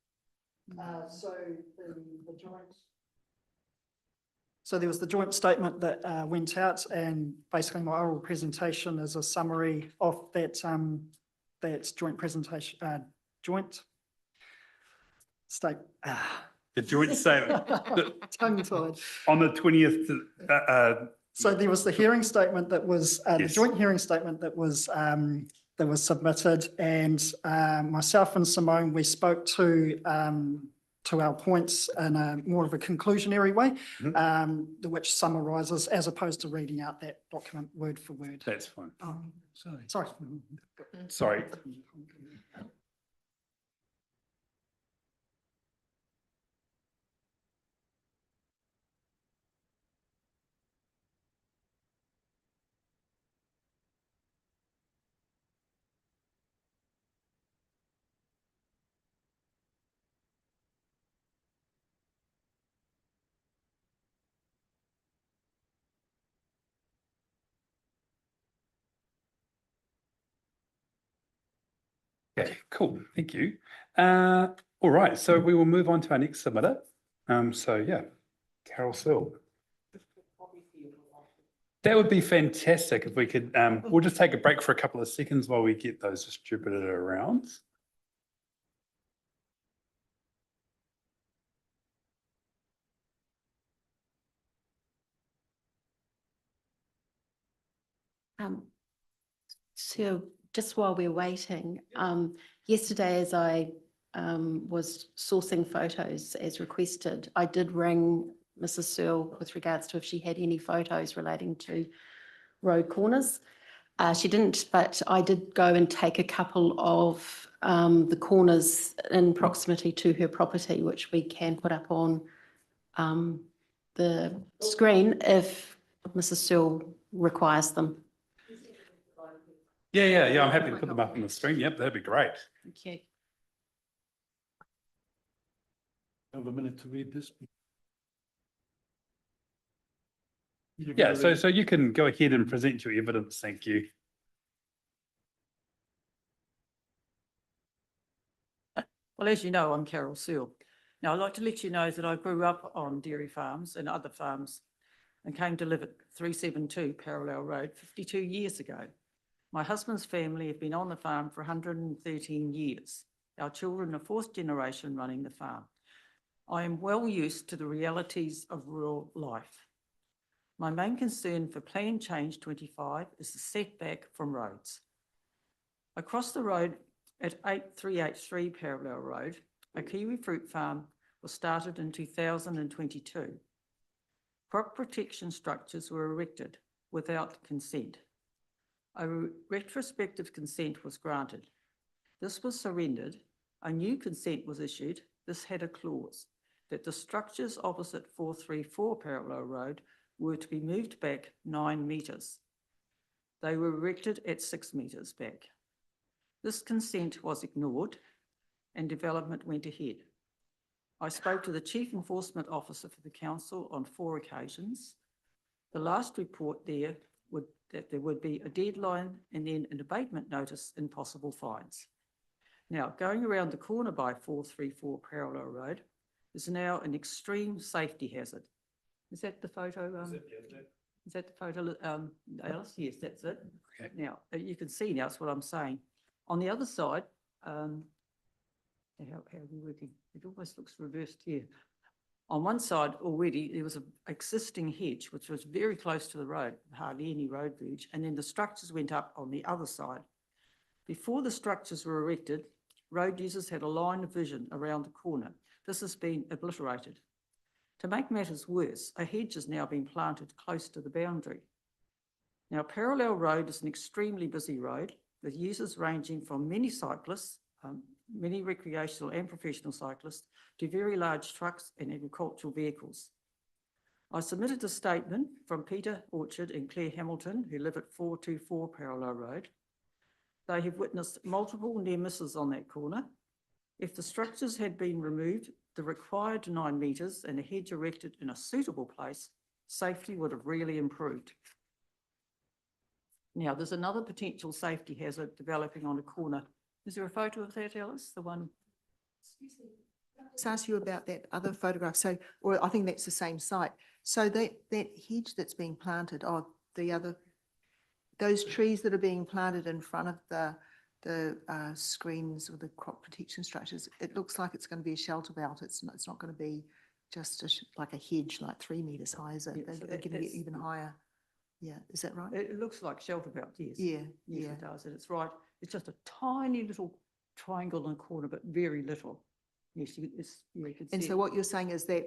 So there was the joint statement that went out, and basically my oral presentation is a summary of that that joint presentation, joint state. The joint statement Tongue-tied. on the 20th. So there was the hearing statement that was, the Yes. joint hearing statement that was submitted, and myself and Simone, we spoke to our points in a more of a conclusionary way, which summarises as opposed to reading out that document word for word. That's fine. Sorry. Sorry. Okay, cool. Thank you. All right, so we will move on to our next submitter. So yeah, Carol Searle. That would be fantastic if we could, we'll just take a break for a couple of seconds while we get those distributed around. So just while we're waiting, yesterday as I was sourcing photos as requested, I did ring Mrs. Searle with regards to if she had any photos relating to road corners. She didn't, but I did go and take a couple of the corners in proximity to her property, which we can put up on the screen if Mrs. Searle requires them. Yeah, I'm happy to put them up on the screen. Yep, that'd be great. Thank you. Have a minute to read this. Yeah, so you can go ahead and present your evidence. Thank you. Well, as you know, I'm Carol Searle. Now, I'd like to let you know that I grew up on dairy farms and other farms and came to live at 372 Parallel Road 52 years ago. My husband's family have been on the farm for 113 years. Our children are fourth generation running the farm. I am well used to the realities of rural life. My main concern for Plan Change 25 is the setback from roads. Across the road at 8383 Parallel Road, a kiwi fruit farm was started in 2022. Crop protection structures were erected without consent. A retrospective consent was granted. This was surrendered. A new consent was issued. This had a clause that the structures opposite 434 Parallel Road were to be moved back 9 metres. They were erected at 6 metres back. This consent was ignored and development went ahead. I spoke to the Chief Enforcement Officer for the Council on 4 occasions. The last report there that there would be a deadline and then an abatement notice and possible fines. Now, going around the corner by 434 Parallel Road is now an extreme safety hazard. Is that the photo? Is that the photo, Alice? Yes, that's it. Okay. Now, you can see now, that's what I'm saying. On the other side, how are we working? It almost looks reversed here. On one side already, there was an existing hedge, which was very close to the road, hardly any road verge, and then the structures went up on the other side. Before the structures were erected, road users had a line of vision around the corner. This has been obliterated. To make matters worse, a hedge has now been planted close to the boundary. Now, Parallel Road is an extremely busy road with users ranging from many cyclists, many recreational and professional cyclists, to very large trucks and agricultural vehicles. I submitted a statement from Peter Orchard and Claire Hamilton, who live at 424 Parallel Road. They have witnessed multiple near misses on that corner. If the structures had been removed, the required 9 metres and a hedge erected in a suitable place, safety would have really improved. Now, there's another potential safety hazard developing on a corner. Is there a photo of that, Alice? The one? Just ask you about that other photograph. So, or I think that's the same site. So that hedge that's being planted, those trees that are being planted in front of the screens or the crop protection structures, it looks like it's going to be a shelter belt. It's not going to be just like a hedge, like 3 metres high, is it? Yes, They're going to get even higher. Yeah, is that right? It looks like shelter belt, yes. Yeah, Yes, yeah. it does, and it's right. It's just a tiny little triangle in the corner, but very little. Yes, you can And see so it. what you're saying is that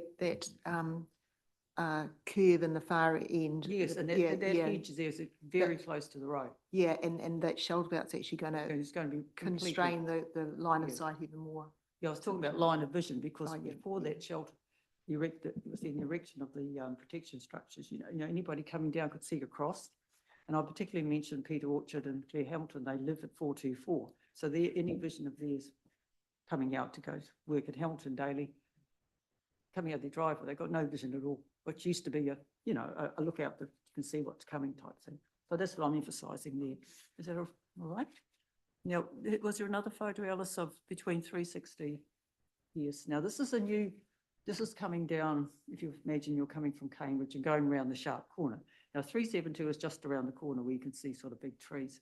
curve in the far end. Yes, and yeah, that yeah, hedge there is very close to the road. yeah, and that shelter belt's actually going And to it's going to be completely. constrain the line of Yes. sight even more. Yeah, I was talking about line of vision because Oh, yeah, before yeah. that shelter erected, it was the erection of the protection structures, you know, anybody coming down could see across. And I particularly mentioned Peter Orchard and Claire Hamilton, they live at 424. So any vision of theirs coming out to go to work at Hamilton daily, coming out their driveway, they've got no vision at all, which used to be a lookout that you can see what's coming type thing. So that's what I'm emphasising there. Is that all right? Now, was there another photo, Alice, of between 360? Yes. Now, this is coming down, if you imagine you're coming from Cambridge and going around the sharp corner. Now, 372 is just around the corner where you can see sort of big trees.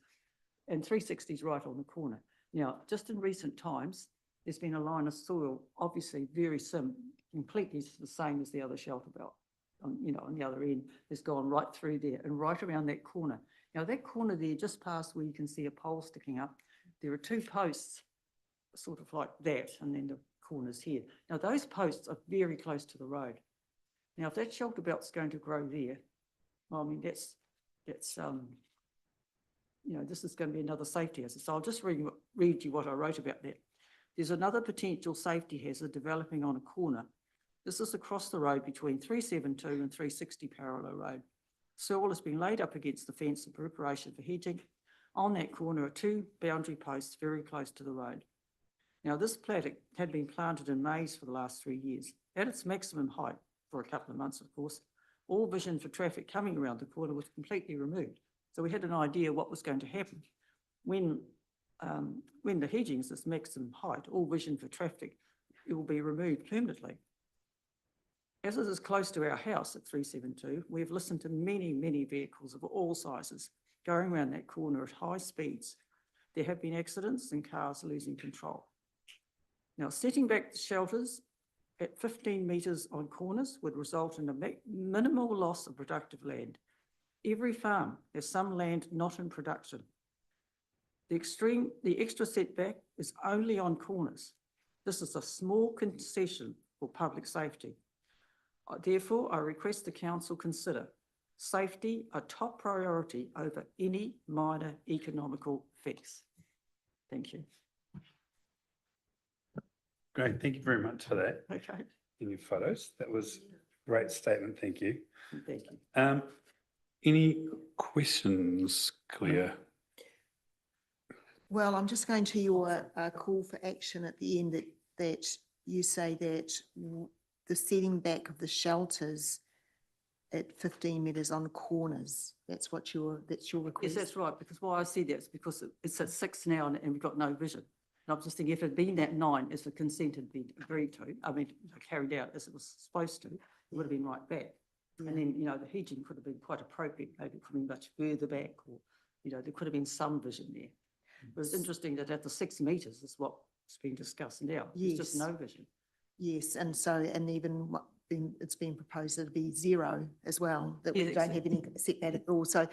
And 360 is right on the corner. Now, just in recent times, there's been a line of soil, obviously very completely the same as the other shelter belt. On the other end, has gone right through there and right around that corner. Now, that corner there, just past where you can see a pole sticking up, there are 2 posts, sort of like that, and then the corners here. Now, those posts are very close to the road. Now, if that shelter belt's going to grow there, well, I mean, this is going to be another safety hazard. So I'll just read you what I wrote about that. There's another potential safety hazard developing on a corner. This is across the road between 372 and 360 Parallel Road. Soil has been laid up against the fence in preparation for hedging. On that corner are 2 boundary posts very close to the road. Now, this paddock had been planted in maize for the last 3 years. At its maximum height, for a couple of months, of course, all vision for traffic coming around the corner was completely removed. So we had an idea what was going to happen. When the hedging is this maximum height, all vision for traffic, it will be removed permanently. As it is close to our house at 372, we've listened to many, many vehicles of all sizes going around that corner at high speeds. There have been accidents and cars losing control. Now, setting back the shelters at 15 metres on corners would result in a minimal loss of productive land. Every farm has some land not in production. The extra setback is only on corners. This is a small concession for public safety. Therefore, I request the council consider safety a top priority over any minor economical fix. Thank you. Great, thank you very much for that Okay, in your photos. That was a great statement, thank you. thank you. Any questions, Claire? Well, I'm just going to your call for action at the end that you say that the setting back of the shelters at 15 metres on corners, that's your request? Yes, that's right, because why I said that is because it's at 6 now and we've got no vision. And I'm just thinking if it had been that 9, as the consent had been agreed to, carried out as it was supposed to, it would have been right back. Yeah. And then, the hedging could have been quite appropriate, maybe it could have been much further back or, there could have been some vision there. It was interesting that at the 6 metres is what's being discussed now. It's just Yes. no vision. Yes, and so, and even it's been proposed it'd be 0 as well, that we Yes, don't have any setback at all. So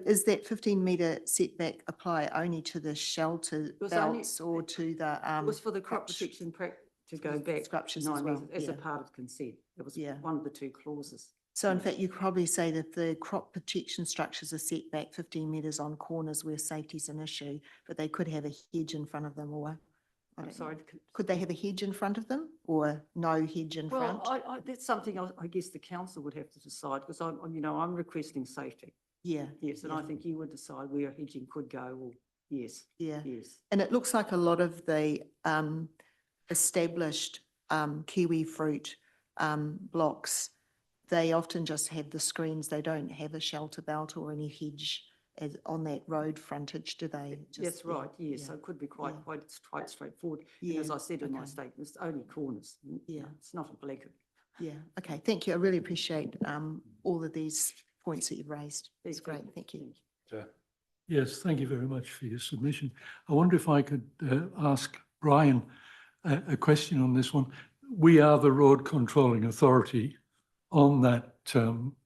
is that 15-metre setback apply only to the shelter was only- belts or to the? It was for the crop crop protection to go back structures as 9 well, metres as a yeah. part of consent. It was Yeah. one of the 2 clauses. So in fact, you could probably say that the crop protection structures are set back 15 metres on corners where safety is an issue, but they could have a hedge in front of them or, I I'm don't know. sorry. Could they have a hedge in front of them or no hedge in Well, front? that's something I guess the council would have to decide because I'm requesting safety. Yeah, Yes, and I Yeah. think you would decide where hedging could go or yes, yeah. yes. And it looks like a lot of the established kiwi fruit blocks, they often just have the screens. They don't have a shelter belt or any hedge on that road frontage, do they? That's Just- yeah, right, yes, so yeah, it could be yeah. quite straightforward. And Yeah, as I said in my okay. statement, it's only corners. Yeah. It's not a blanket. Yeah, okay, thank you. I really appreciate all of these points that you've raised. It's great, thank you. Sure. Yes, thank you very much for your submission. I wonder if I could ask Brian a question on this one. We are the road controlling authority on that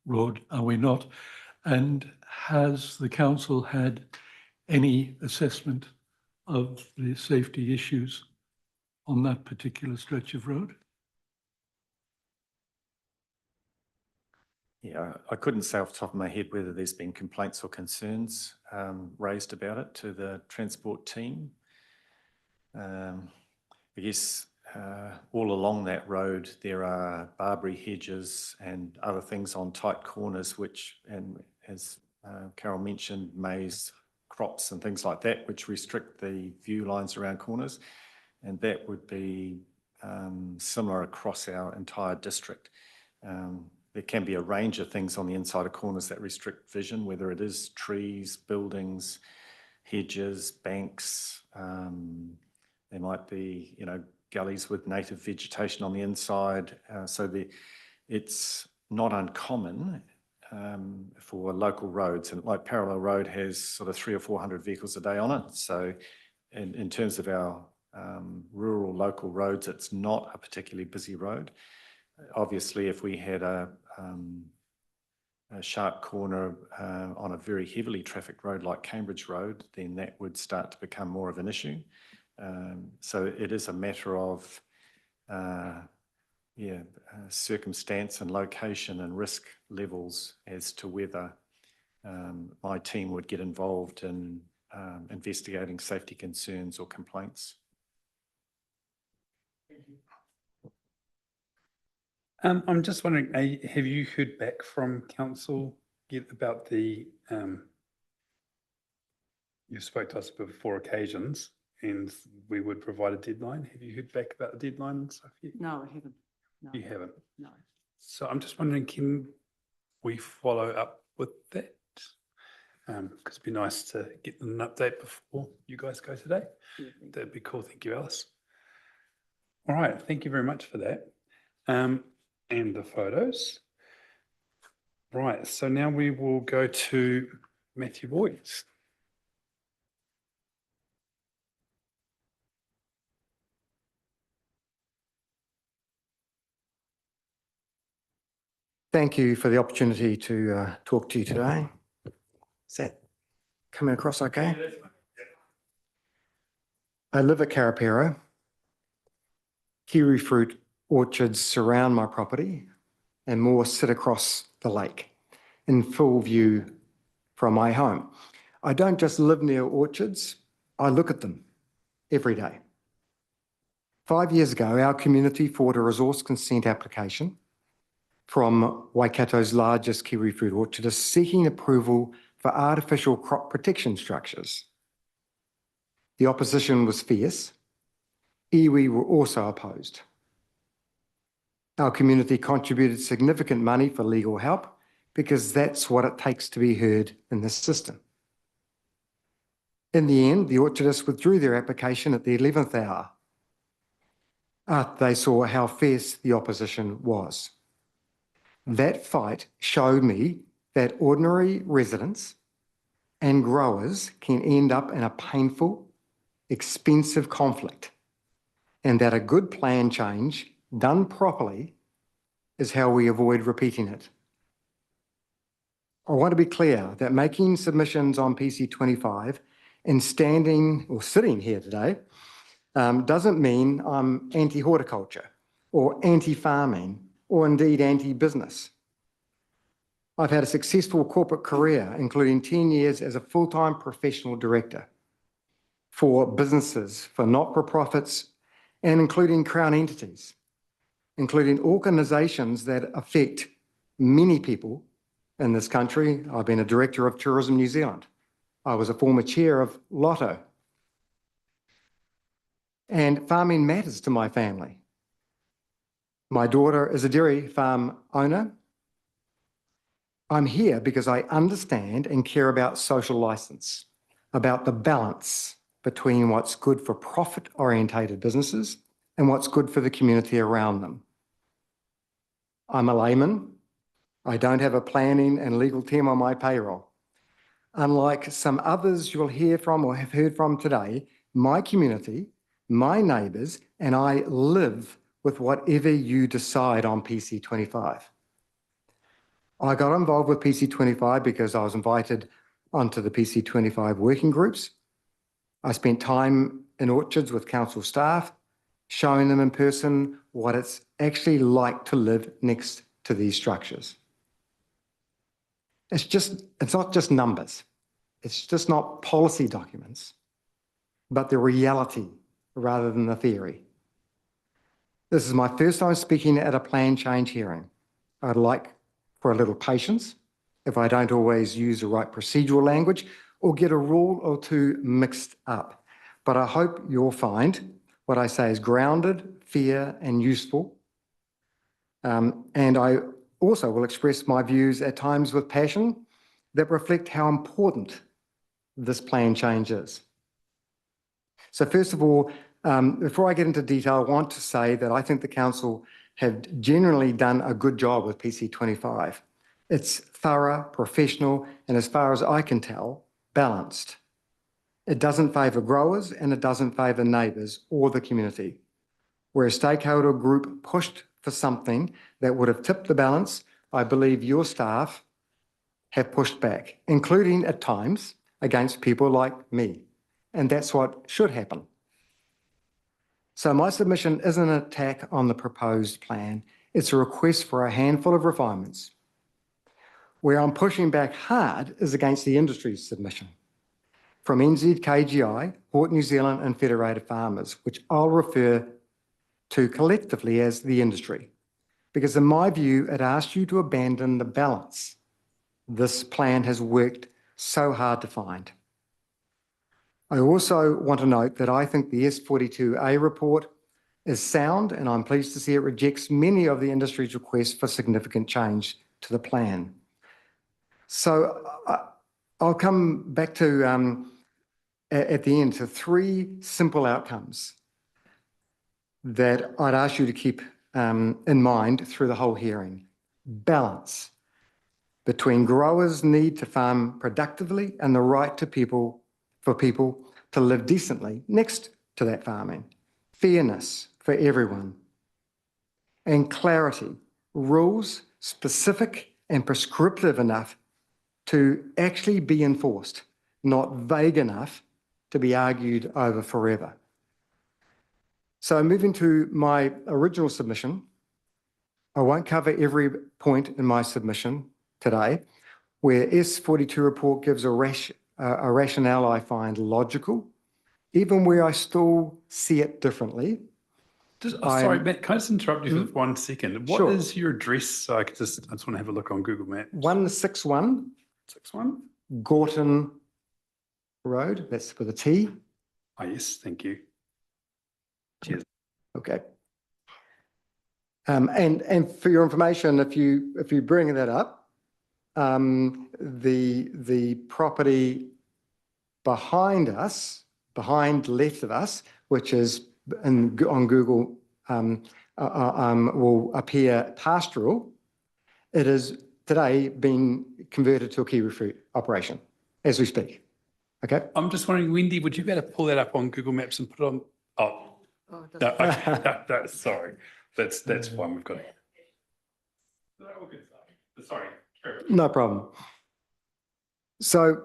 road, are we not? And has the council had any assessment of the safety issues on that particular stretch of road? Yeah, I couldn't say off the top of my head whether there's been complaints or concerns raised about it to the transport team. I guess all along that road there are barberry hedges and other things on tight corners which, and as Carol mentioned, maize crops and things like that which restrict the view lines around corners, and that would be similar across our entire district. There can be a range of things on the inside of corners that restrict vision, whether it is trees, buildings, hedges, banks. There might be, gullies with native vegetation on the inside. It's not uncommon for local roads, and like Parallel Road has sort of 300 or 400 vehicles a day on it. So in terms of our rural local roads, it's not a particularly busy road. Obviously, if we had a sharp corner on a very heavily trafficked road like Cambridge Road, then that would start to become more of an issue. So it is a matter of circumstance and location and risk levels as to whether my team would get involved in investigating safety concerns or complaints. I'm just wondering, have you heard back from council yet about the, you spoke to us before occasions and we would provide a deadline. Have you heard back about the deadline and stuff yet? No, I haven't. No, You haven't? no. So I'm just wondering, can we follow up with that? Because it'd be nice to get an update before you guys go today. Yeah, thank you. That'd be cool. Thank you, Alice. All right, thank you very much for that. And the photos. Right, so now we will go to Matthew Boyce. Thank you for the opportunity to talk to you today. Is that coming across okay? I live at Karapiro. Kiwi fruit orchards surround my property and more sit across the lake in full view from my home. I don't just live near orchards, I look at them every day. 5 years ago, our community fought a resource consent application from Waikato's largest kiwi fruit orchardist seeking approval for artificial crop protection structures. The opposition was fierce. Iwi were also opposed. Our community contributed significant money for legal help because that's what it takes to be heard in this system. In the end, the orchardists withdrew their application at the 11th hour after they saw how fierce the opposition was. That fight showed me that ordinary residents and growers can end up in a painful, expensive conflict, and that a good plan change done properly is how we avoid repeating it. I want to be clear that making submissions on PC25 and standing or sitting here today doesn't mean I'm anti-horticulture or anti-farming or indeed anti-business. I've had a successful corporate career, including 10 years as a full-time professional director for businesses, for not-for-profits, and including Crown entities, including organisations that affect many people in this country. I've been a director of Tourism New Zealand. I was a former chair of Lotto. And farming matters to my family. My daughter is a dairy farm owner. I'm here because I understand and care about social licence, about the balance between what's good for profit-orientated businesses and what's good for the community around them. I'm a layman. I don't have a planning and legal team on my payroll. Unlike some others you'll hear from or have heard from today, my community, my neighbours, and I live with whatever you decide on PC25. I got involved with PC25 because I was invited onto the PC25 working groups. I spent time in orchards with council staff, showing them in person what it's actually like to live next to these structures. It's not just numbers. It's just not policy documents, but the reality rather than the theory. This is my first time speaking at a plan change hearing. I'd like for a little patience if I don't always use the right procedural language or get a rule or two mixed up. But I hope you'll find what I say is grounded, fair, and useful. And I also will express my views at times with passion that reflect how important this plan change is. So first of all, before I get into detail, I want to say that I think the council have generally done a good job with PC25. It's thorough, professional, and as far as I can tell, balanced. It doesn't favour growers and it doesn't favour neighbours or the community. Where a stakeholder group pushed for something that would have tipped the balance, I believe your staff have pushed back, including at times against people like me. And that's what should happen. So my submission isn't an attack on the proposed plan. It's a request for a handful of refinements. Where I'm pushing back hard is against the industry's submission from NZKGI, Port New Zealand and Federated Farmers, which I'll refer to collectively as the industry. Because in my view, it asks you to abandon the balance this plan has worked so hard to find. I also want to note that I think the S42A report is sound, and I'm pleased to see it rejects many of the industry's requests for significant change to the plan. So I'll come back to, at the end, to three simple outcomes that I'd ask you to keep in mind through the whole hearing. Balance between growers' need to farm productively and the right to for people to live decently next to that farming. Fairness for everyone. And clarity, rules specific and prescriptive enough to actually be enforced, not vague enough to be argued over forever. So moving to my original submission, I won't cover every point in my submission today, where S42 report gives a rationale I find logical, even where I still see it differently. Sorry, Matt, can I just interrupt you for 1 second? What is your address? So I just want to have a look on Google Maps. 161 Gorton Road, that's with a T. Oh, yes, thank you. Cheers. Okay. And for your information, if you bring that up, the property behind us, behind left of us, which is on Google, will appear pastoral. It is today being converted to a kiwi fruit operation. as we speak. Okay? I'm just wondering, Wendy, would you be able to pull that up on Google Maps and put it on? Oh, Oh, it no, doesn't- okay, that's sorry. That's fine. We've got it. Sorry. carry on. No problem. So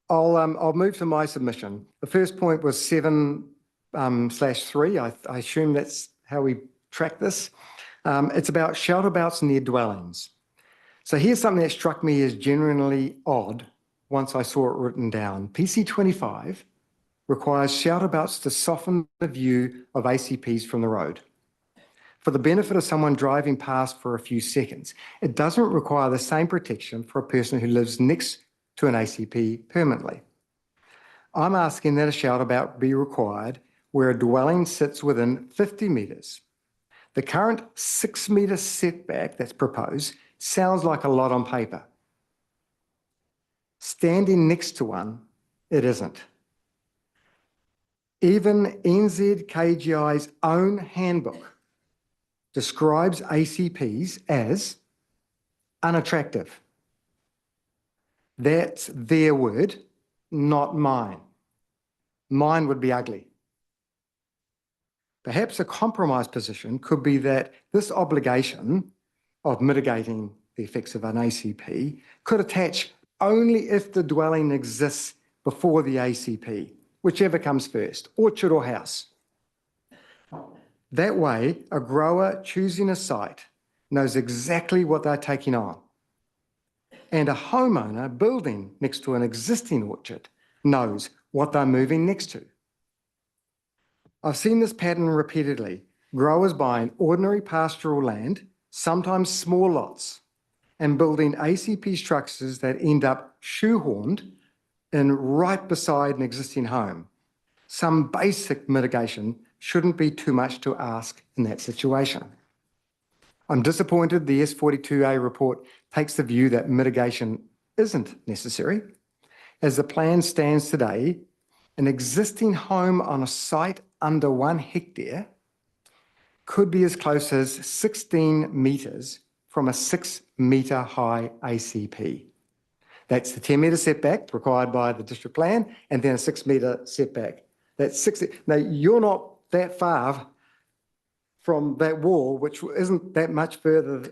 I'll move to my submission. The first point was 7/3. I assume that's how we track this. It's about shout-abouts near dwellings. So here's something that struck me as genuinely odd once I saw it written down. PC 25 requires shout-abouts to soften the view of ACPs from the road. For the benefit of someone driving past for a few seconds, it doesn't require the same protection for a person who lives next to an ACP permanently. I'm asking that a shout-about be required where a dwelling sits within 50 metres. The current 6-metre setback that's proposed sounds like a lot on paper. Standing next to one, it isn't. Even NZKGI's own handbook describes ACPs as unattractive. That's their word, not mine. Mine would be ugly. Perhaps a compromise position could be that this obligation of mitigating the effects of an ACP could attach only if the dwelling exists before the ACP, whichever comes first, orchard or house. That way, a grower choosing a site knows exactly what they're taking on. And a homeowner building next to an existing orchard knows what they're moving next to. I've seen this pattern repeatedly. Growers buying ordinary pastoral land, sometimes small lots, and building ACP structures that end up shoehorned in right beside an existing home. Some basic mitigation shouldn't be too much to ask in that situation. I'm disappointed the S42A report takes the view that mitigation isn't necessary. As the plan stands today, an existing home on a site under 1 hectare could be as close as 16 metres from a 6-metre high ACP. That's the 10-metre setback required by the district plan, and then a 6-metre setback. That's 60. Now, you're not that far from that wall, which isn't that much further,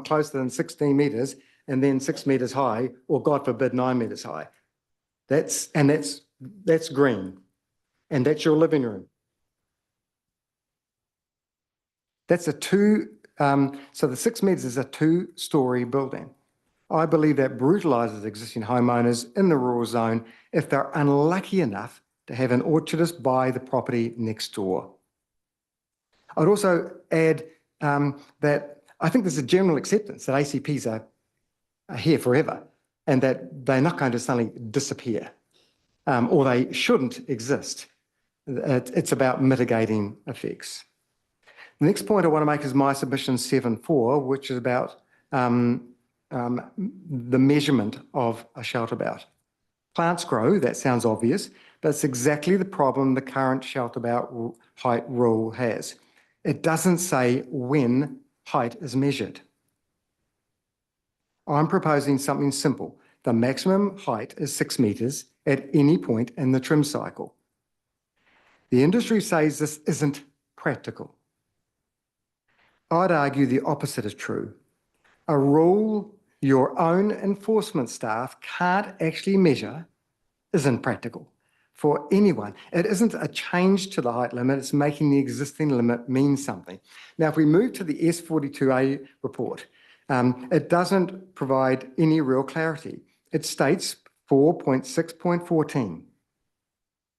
closer than 16 metres, and then 6 metres high, or God forbid, 9 metres high. That's green, and that's your living room. That's so the 6 metres is a 2-storey building. I believe that brutalises existing homeowners in the rural zone if they're unlucky enough to have an orchardist buy the property next door. I'd also add that I think there's a general acceptance that ACPs are here forever and that they're not going to suddenly disappear, or they shouldn't exist. It's about mitigating effects. The next point I want to make is my submission 7.4, which is about the measurement of a shout-about. Plants grow, that sounds obvious, but it's exactly the problem the current shout-about height rule has. It doesn't say when height is measured. I'm proposing something simple. The maximum height is 6 metres at any point in the trim cycle. The industry says this isn't practical. I'd argue the opposite is true. A rule your own enforcement staff can't actually measure isn't practical for anyone. It isn't a change to the height limit, it's making the existing limit mean something. Now, if we move to the S42A report, it doesn't provide any real clarity. It states 4.6.14.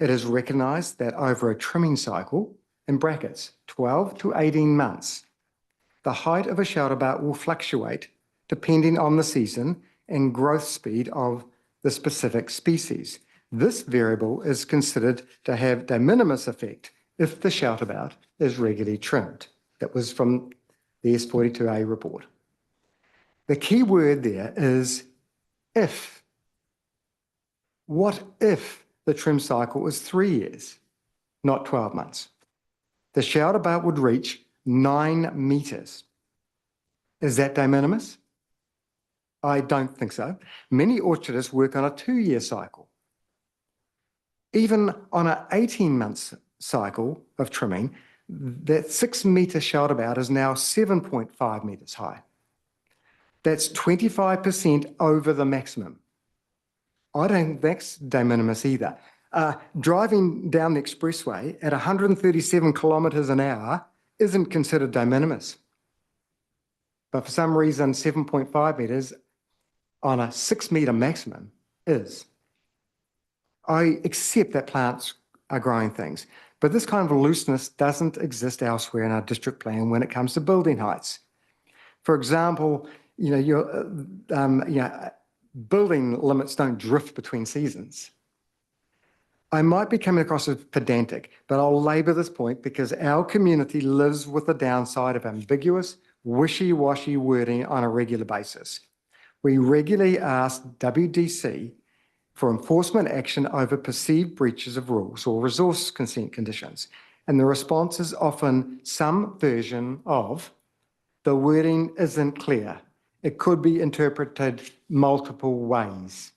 It is recognised that over a trimming cycle, in brackets, 12 to 18 months, the height of a shout-about will fluctuate depending on the season and growth speed of the specific species. This variable is considered to have de minimis effect if the shout-about is regularly trimmed. That was from the S42A report. The key word there is if. What if the trim cycle is 3 years, not 12 months? The shout-about would reach 9 metres. Is that de minimis? I don't think so. Many orchardists work on a 2-year cycle. Even on an 18-month cycle of trimming, that 6-metre shelterbout is now 7.5 metres high. That's 25% over the maximum. I don't think that's de minimis either. Driving down the expressway at 137 kilometres an hour isn't considered de minimis. But for some reason, 7.5 metres on a 6-metre maximum is. I accept that plants are growing things, but this kind of looseness doesn't exist elsewhere in our district plan when it comes to building heights. For example, building limits don't drift between seasons. I might be coming across as pedantic, but I'll labour this point because our community lives with the downside of ambiguous, wishy-washy wording on a regular basis. We regularly ask WDC for enforcement action over perceived breaches of rules or resource consent conditions, and the response is often some version of, the wording isn't clear. It could be interpreted multiple ways.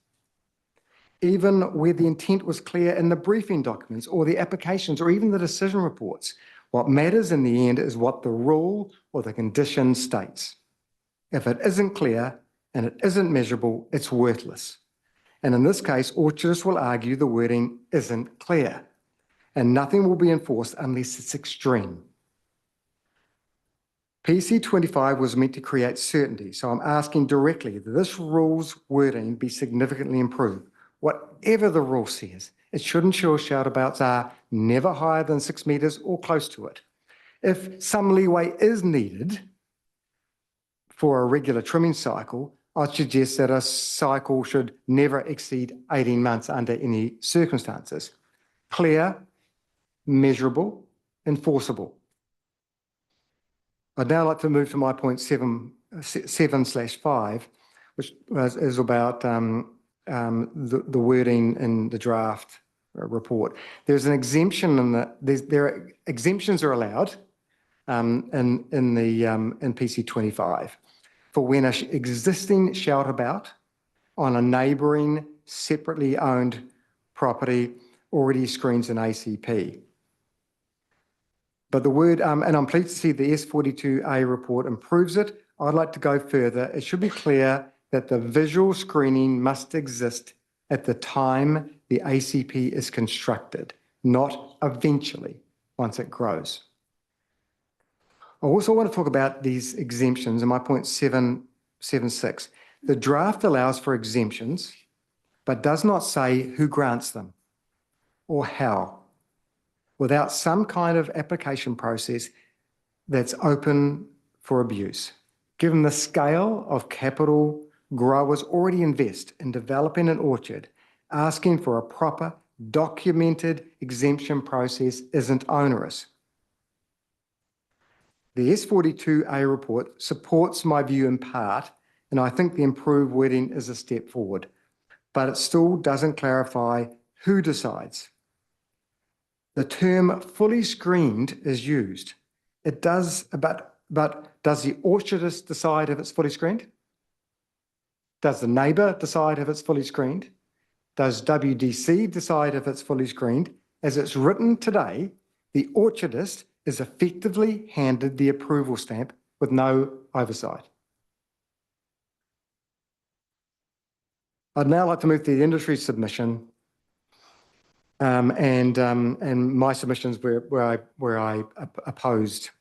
Even where the intent was clear in the briefing documents or the applications or even the decision reports, what matters in the end is what the rule or the condition states. If it isn't clear and it isn't measurable, it's worthless. And in this case, orchardists will argue the wording isn't clear and nothing will be enforced unless it's extreme. PC 25 was meant to create certainty, so I'm asking directly that this rule's wording be significantly improved. Whatever the rule says, it should ensure shelterbouts are never higher than 6 metres or close to it. If some leeway is needed for a regular trimming cycle, I'd suggest that a cycle should never exceed 18 months under any circumstances. Clear, measurable, enforceable. I'd now like to move to my point 7/5, which is about the wording in the draft report. There's an exemption in that exemptions are allowed in PC 25 for when an existing shelterbout on a neighbouring separately owned property already screens an ACP. But the word, and I'm pleased to see the S42A report improves it. I'd like to go further. It should be clear that the visual screening must exist at the time the ACP is constructed, not eventually once it grows. I also want to talk about these exemptions in my point 7.6. The draft allows for exemptions, but does not say who grants them or how, without some kind of application process that's open for abuse. Given the scale of capital growers already invest in developing an orchard, asking for a proper documented exemption process isn't onerous. The S42A report supports my view in part, and I think the improved wording is a step forward, but it still doesn't clarify who decides. The term fully screened is used. It does, but does the orchardist decide if it's fully screened? Does the neighbour decide if it's fully screened? Does WDC decide if it's fully screened? As it's written today, the orchardist is effectively handed the approval stamp with no oversight. I'd now like to move to the industry submission and my submissions where I opposed.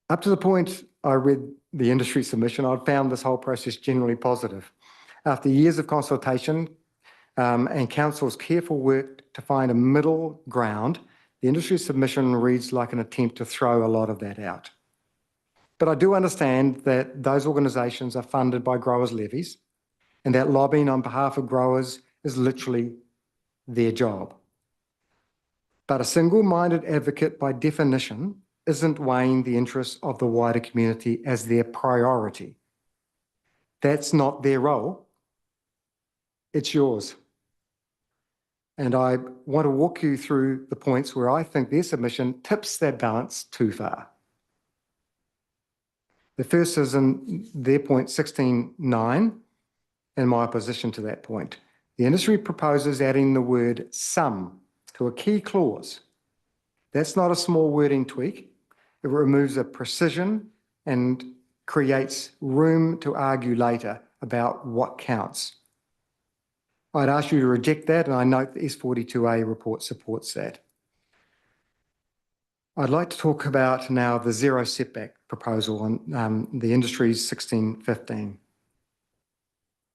Up to the point I read the industry submission, I'd found this whole process generally positive. After years of consultation and council's careful work to find a middle ground, the industry submission reads like an attempt to throw a lot of that out. But I do understand that those organisations are funded by growers' levies and that lobbying on behalf of growers is literally their job. But a single-minded advocate by definition isn't weighing the interests of the wider community as their priority. That's not their role. It's yours. And I want to walk you through the points where I think their submission tips that balance too far. The first is in their point 16.9 and my opposition to that point. The industry proposes adding the word some to a key clause. That's not a small wording tweak. It removes a precision and creates room to argue later about what counts. I'd ask you to reject that, and I note the S42A report supports that. I'd like to talk about now the zero setback proposal on the industry's 1615.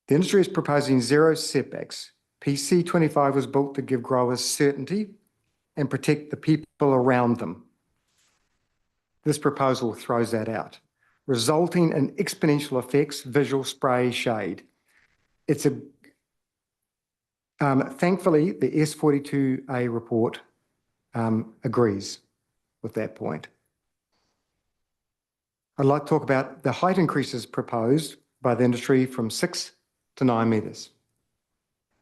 The industry is proposing zero setbacks. PC 25 was built to give growers certainty and protect the people around them. This proposal throws that out, resulting in exponential effects, visual spray, shade. It's a thankfully, the S42A report agrees with that point. I'd like to talk about the height increases proposed by the industry from 6 to 9 metres.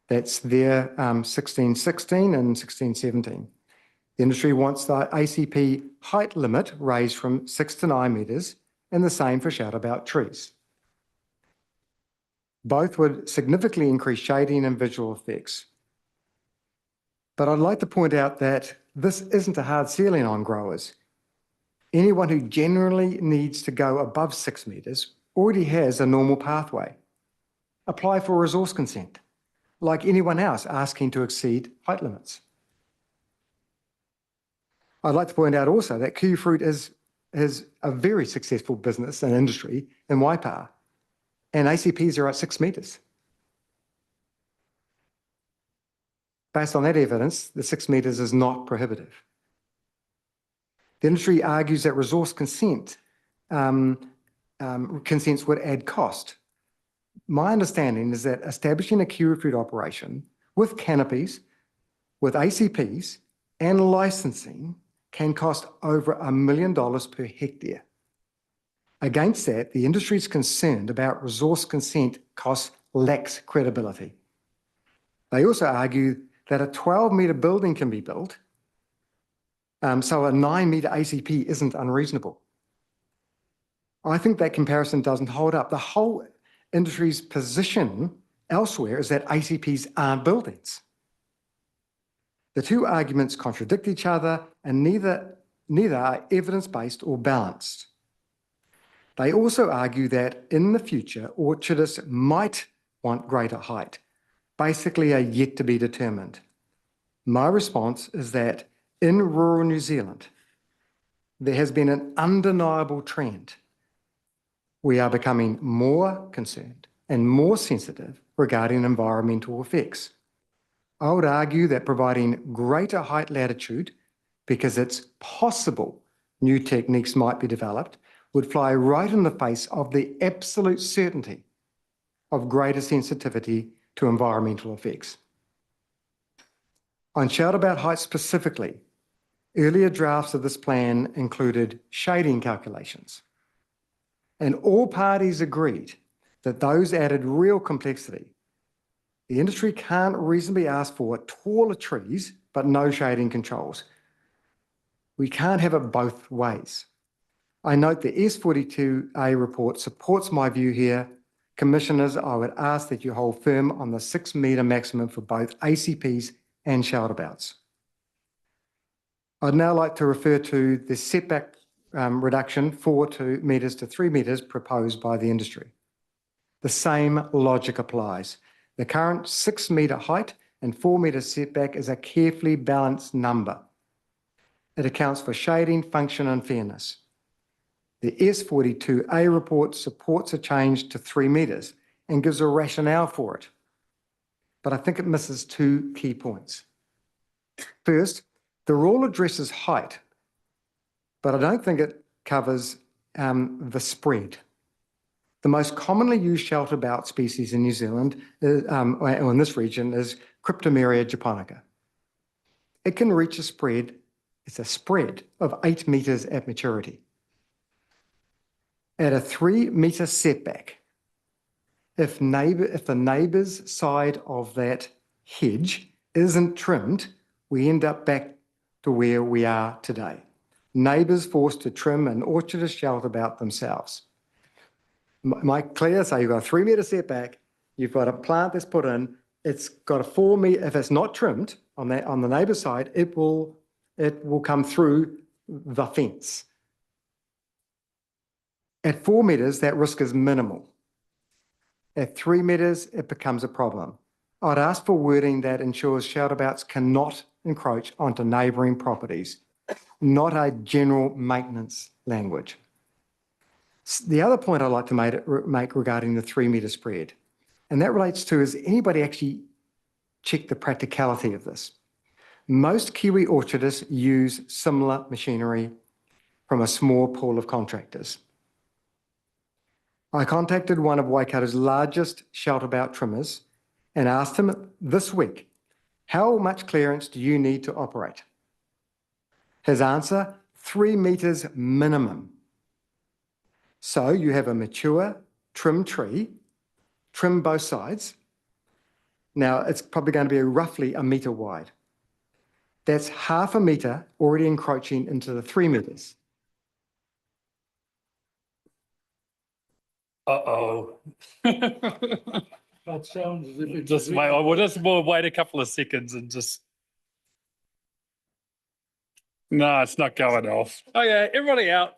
That's their 1616 and 1617. The industry wants the ACP height limit raised from 6 to 9 metres and the same for shout about trees. Both would significantly increase shading and visual effects. But I'd like to point out that this isn't a hard ceiling on growers. Anyone who generally needs to go above 6 metres already has a normal pathway. Apply for resource consent, like anyone else asking to exceed height limits. I'd like to point out also that kiwifruit is a very successful business and industry in Waipa, and ACPs are at 6 metres. Based on that evidence, the 6 metres is not prohibitive. The industry argues that resource consents would add cost. My understanding is that establishing a kiwifruit operation with canopies, with ACPs and licensing can cost over $1 million per hectare. Against that, the industry is concerned about resource consent costs lacks credibility. They also argue that a 12-metre building can be built, so a 9-metre ACP isn't unreasonable. I think that comparison doesn't hold up. The whole industry's position elsewhere is that ACPs aren't buildings. The two arguments contradict each other and neither are evidence-based or balanced. They also argue that in the future, orchardists might want greater height, basically a yet to be determined. My response is that in rural New Zealand, there has been an undeniable trend. We are becoming more concerned and more sensitive regarding environmental effects. I would argue that providing greater height latitude, because it's possible new techniques might be developed, would fly right in the face of the absolute certainty of greater sensitivity to environmental effects. On shout about height specifically, earlier drafts of this plan included shading calculations, and all parties agreed that those added real complexity. The industry can't reasonably ask for taller trees, but no shading controls. We can't have it both ways. I note the S42A report supports my view here. Commissioners, I would ask that you hold firm on the 6 metre maximum for both ACPs and shout-abouts. I'd now like to refer to the setback reduction 4 metres to 3 metres proposed by the industry. The same logic applies. The current 6 metre height and 4 metre setback is a carefully balanced number. It accounts for shading, function and fairness. The S42A report supports a change to 3 metres and gives a rationale for it. But I think it misses 2 key points. First, the rule addresses height, but I don't think it covers the spread. The most commonly used shout-about species in New Zealand, or in this region, is Cryptomeria japonica. It can reach a spread, it's a spread of 8 metres at maturity. At a 3 metre setback, if the neighbour's side of that hedge isn't trimmed, we end up back to where we are today. Neighbours forced to trim an orchardist shout-about themselves. Am I clear? So you've got a 3 metre setback, you've got a plant that's put in, it's got a 4 metre, if it's not trimmed on the neighbour's side, it will come through the fence. At 4 metres, that risk is minimal. At 3 metres, it becomes a problem. I'd ask for wording that ensures shout-abouts cannot encroach onto neighbouring properties, not a general maintenance language. The other point I'd like to make regarding the 3 metre spread, and that relates to, has anybody actually checked the practicality of this? Most Kiwi orchardists use similar machinery from a small pool of contractors. I contacted one of Waikato's largest shelter-bout trimmers and asked him this week, how much clearance do you need to operate? His answer, 3 metres minimum. So you have a mature trimmed tree, trim both sides. Now it's probably going to be roughly 1 metre wide. That's half a metre already encroaching into the 3 metres. Uh-oh. That sounds as if it's. Just wait, we'll just wait a couple of seconds and just. No, it's not going off. Okay, everybody out.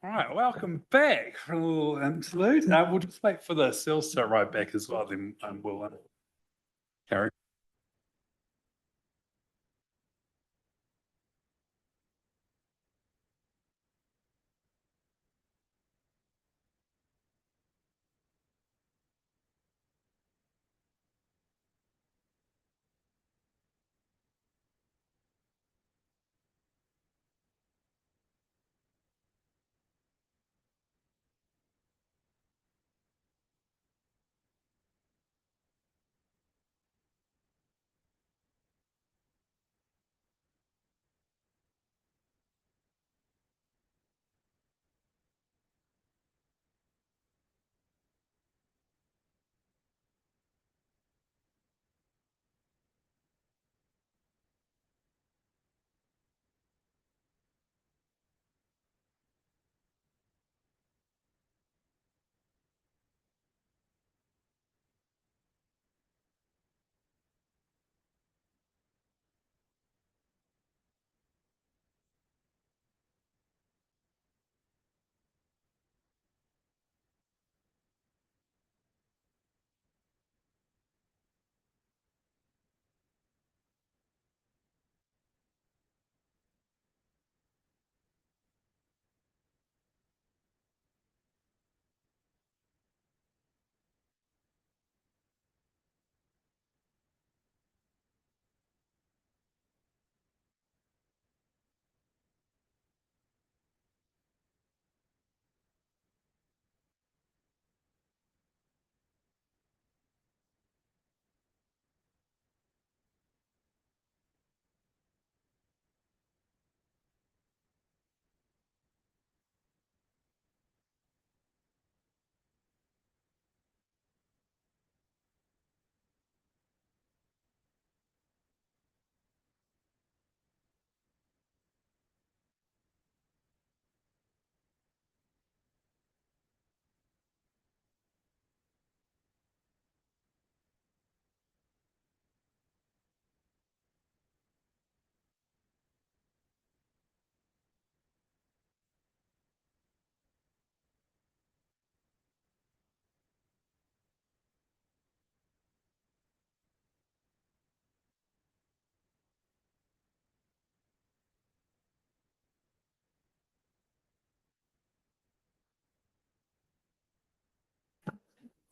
All right, welcome back for a little interlude. We'll just wait for the cells to arrive back as well, then we'll carry.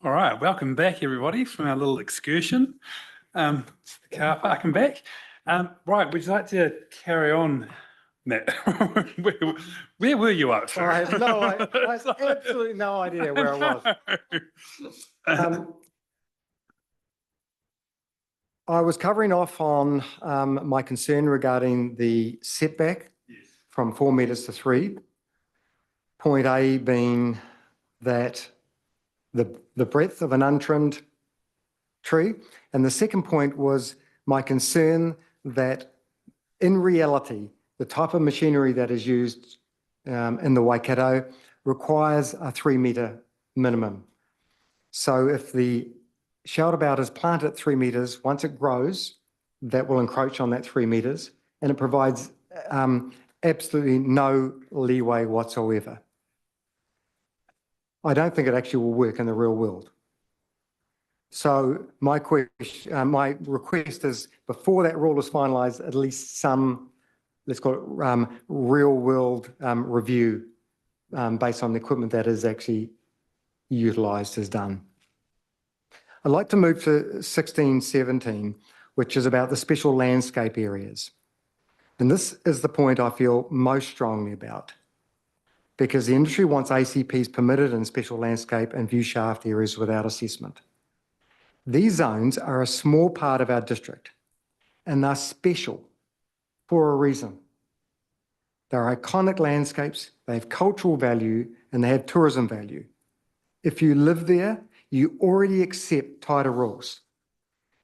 All right, welcome back, everybody, from our little excursion to the car park and back. Right, would you like to carry on, Matt? Where were you up to? I have absolutely no idea where I was. I was covering off on my concern regarding the setback from 4 metres to 3. Point A being that the breadth of an untrimmed tree. And the second point was my concern that in reality, the type of machinery that is used in the Waikato requires a 3 metre minimum. So if the Shoutabout is planted at 3 metres, once it grows, that will encroach on that 3 metres, and it provides absolutely no leeway whatsoever. I don't think it actually will work in the real world. So my request is, before that rule is finalised, at least some, let's call it real world review based on the equipment that is actually utilised is done. I'd like to move to 1617, which is about the special landscape areas. And this is the point I feel most strongly about, because the industry wants ACPs permitted in special landscape and view shaft areas without assessment. These zones are a small part of our district, and they're special for a reason. They're iconic landscapes, they have cultural value, and they have tourism value. If you live there, you already accept tighter rules.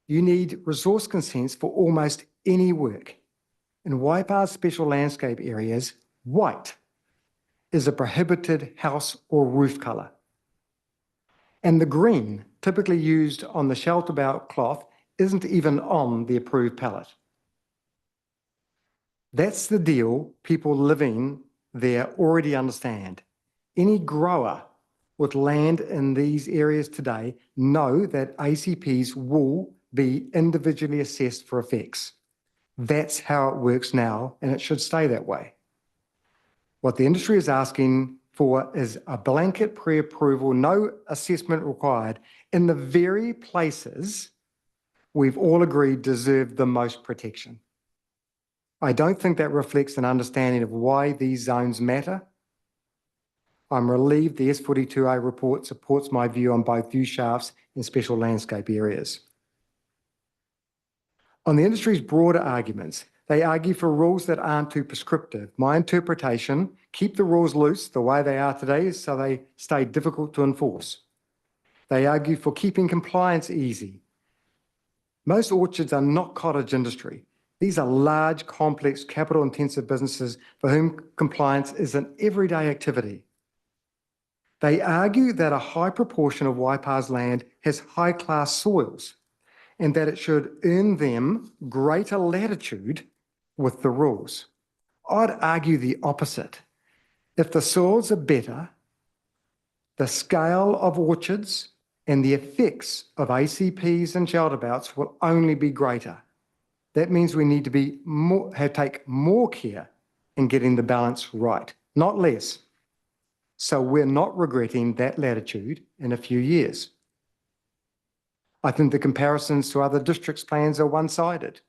You need resource consents for almost any work. In Waipa's special landscape areas, white is a prohibited house or roof colour. And the green, typically used on the Shoutabout cloth, isn't even on the approved palette. That's the deal people living there already understand. Any grower with land in these areas today know that ACPs will be individually assessed for effects. That's how it works now, and it should stay that way. What the industry is asking for is a blanket pre-approval, no assessment required, in the very places we've all agreed deserve the most protection. I don't think that reflects an understanding of why these zones matter. I'm relieved the S42A report supports my view on both view shafts and special landscape areas. On the industry's broader arguments, they argue for rules that aren't too prescriptive. My interpretation, keep the rules loose the way they are today so they stay difficult to enforce. They argue for keeping compliance easy. Most orchards are not cottage industry. These are large, complex, capital-intensive businesses for whom compliance is an everyday activity. They argue that a high proportion of Waipa's land has high-class soils and that it should earn them greater latitude with the rules. I'd argue the opposite. If the soils are better, the scale of orchards and the effects of ACPs and shelterbouts will only be greater. That means we need to be take more care in getting the balance right, not less. So we're not regretting that latitude in a few years. I think the comparisons to other districts' plans are one-sided.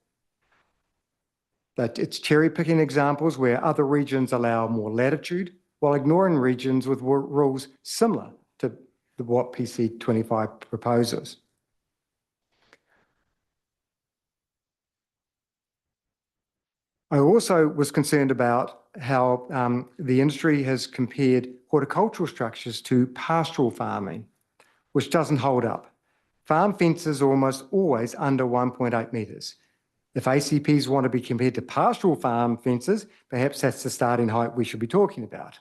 That it's cherry-picking examples where other regions allow more latitude while ignoring regions with rules similar to what PC25 proposes. I also was concerned about how the industry has compared horticultural structures to pastoral farming, which doesn't hold up. Farm fences are almost always under 1.8 metres. If ACPs want to be compared to pastoral farm fences, perhaps that's the starting height we should be talking about.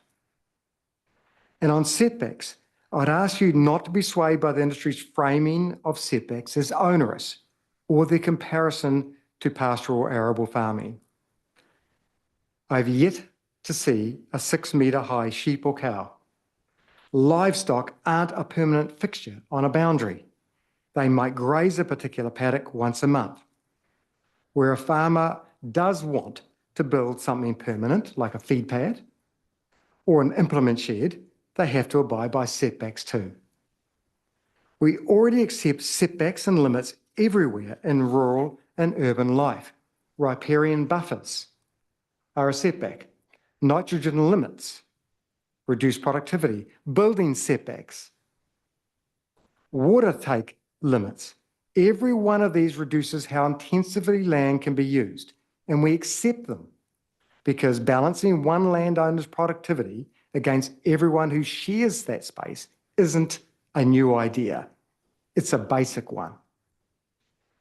And on setbacks, I'd ask you not to be swayed by the industry's framing of setbacks as onerous or their comparison to pastoral or arable farming. I've yet to see a 6 metre high sheep or cow. Livestock aren't a permanent fixture on a boundary. They might graze a particular paddock once a month. Where a farmer does want to build something permanent, like a feed pad or an implement shed, they have to abide by setbacks too. We already accept setbacks and limits everywhere in rural and urban life. Riparian buffers are a setback. Nitrogen limits, reduce productivity, building setbacks, water take limits. Every one of these reduces how intensively land can be used, and we accept them because balancing one landowner's productivity against everyone who shares that space isn't a new idea. It's a basic one.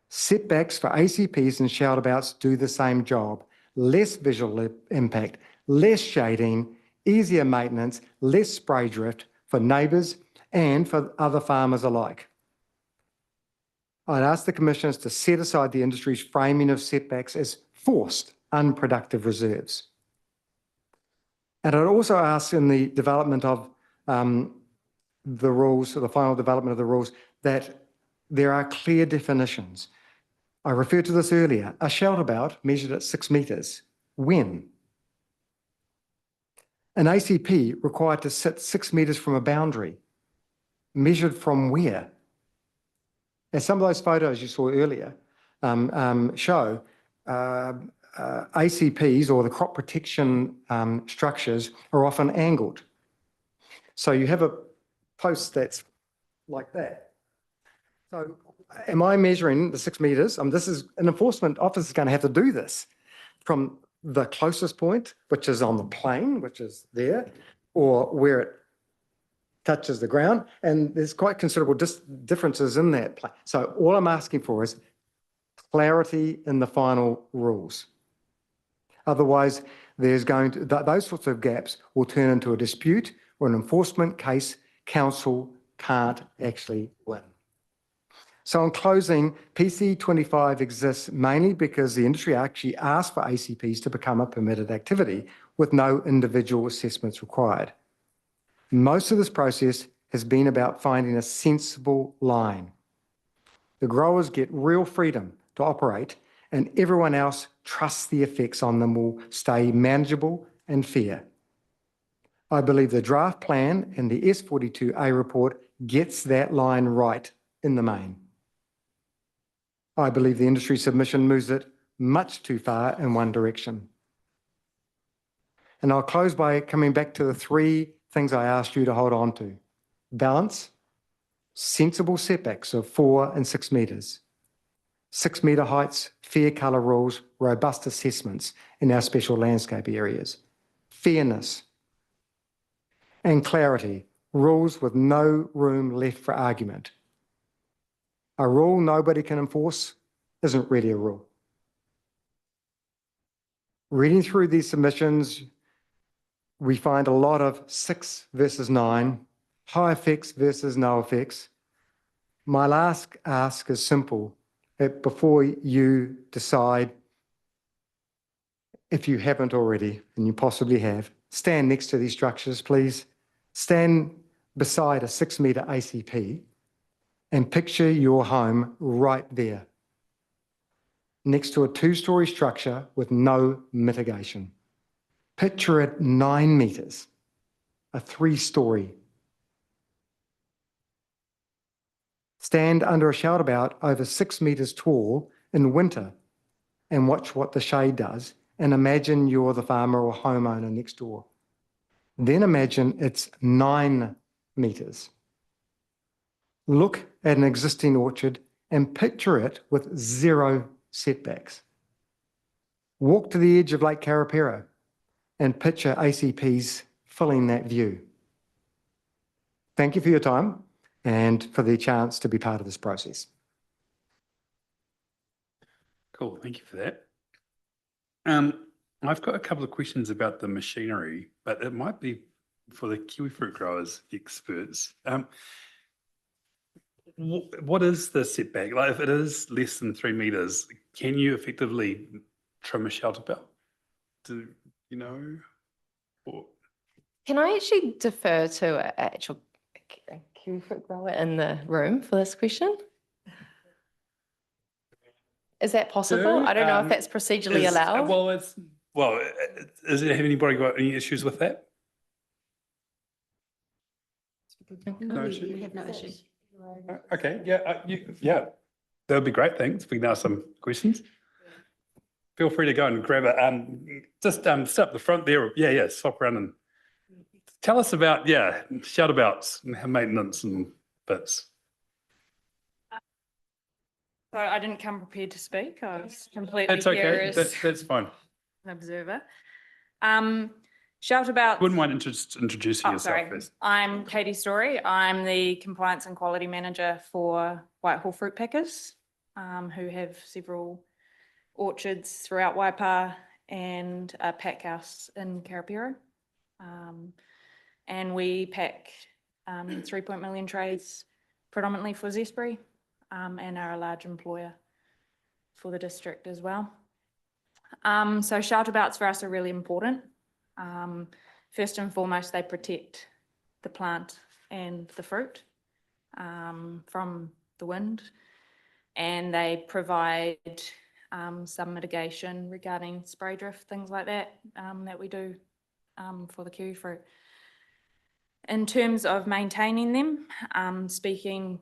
Setbacks for ACPs and shelterbouts do the same job. Less visual impact, less shading, easier maintenance, less spray drift for neighbours and for other farmers alike. I'd ask the commissioners to set aside the industry's framing of setbacks as forced, unproductive reserves. And I'd also ask in the development of the rules, or the final development of the rules, that there are clear definitions. I referred to this earlier. A shelterbout measured at 6 metres. When? An ACP required to sit 6 metres from a boundary. Measured from where? As some of those photos you saw earlier show, ACPs or the crop protection structures are often angled. So you have a post that's like that. So am I measuring the 6 metres? This is an enforcement officer is going to have to do this from the closest point, which is on the plane, which is there, or where it touches the ground. And there's quite considerable differences in that plane. So all I'm asking for is clarity in the final rules. Otherwise, there's going to, those sorts of gaps will turn into a dispute or an enforcement case council can't actually win. So in closing, PC25 exists mainly because the industry actually asked for ACPs to become a permitted activity with no individual assessments required. Most of this process has been about finding a sensible line. The growers get real freedom to operate, and everyone else trusts the effects on them will stay manageable and fair. I believe the draft plan and the S42A report gets that line right in the main. I believe the industry submission moves it much too far in one direction. And I'll close by coming back to the three things I asked you to hold on to: balance, sensible setbacks of 4 and 6 metres, 6 metre heights, fair colour rules, robust assessments in our special landscape areas, fairness, and clarity, rules with no room left for argument. A rule nobody can enforce isn't really a rule. Reading through these submissions, we find a lot of 6 versus 9, high effects versus no effects. My last ask is simple. Before you decide, if you haven't already, and you possibly have, stand next to these structures, please. Stand beside a 6 metre ACP and picture your home right there, next to a 2-storey structure with no mitigation. Picture it 9 metres, a 3-storey. Stand under a shoutabout over 6 metres tall in winter and watch what the shade does, and imagine you're the farmer or homeowner next door. Then imagine it's 9 metres. Look at an existing orchard and picture it with 0 setbacks. Walk to the edge of Lake Karapiro and picture ACPs filling that view. Thank you for your time and for the chance to be part of this process. Cool, thank you for that. I've got a couple of questions about the machinery, but it might be for the kiwi fruit growers experts. What is the setback? Like, if it is less than 3 metres, can you effectively trim a shelter belt? Do you know? Or... Can I actually defer to an actual kiwi fruit grower in the room for this question? Is that possible? I don't know if that's procedurally allowed. Have anybody got any issues with that? No We issue? have no issues. Okay, yeah, that would be great. Thanks. We can ask some questions. Feel free to go and grab it. Just sit up the front there. Yeah, swap around and tell us about shout-abouts and maintenance and bits. So I didn't come prepared to speak. I was completely That's here okay. as That's fine. an observer. Shout-abouts. Wouldn't mind introducing yourself Sorry. first. I'm Katie Story. I'm the Compliance and Quality Manager for Whitehall Fruit Pickers, who have several orchards throughout Waipa and a pack house in Karapiro. And we pack 3 million trays predominantly for Zespri, and are a large employer for the district as well. So shout-abouts for us are really important. First and foremost, they protect the plant and the fruit from the wind, and they provide some mitigation regarding spray drift, things like that, that we do for the kiwi fruit. In terms of maintaining them, speaking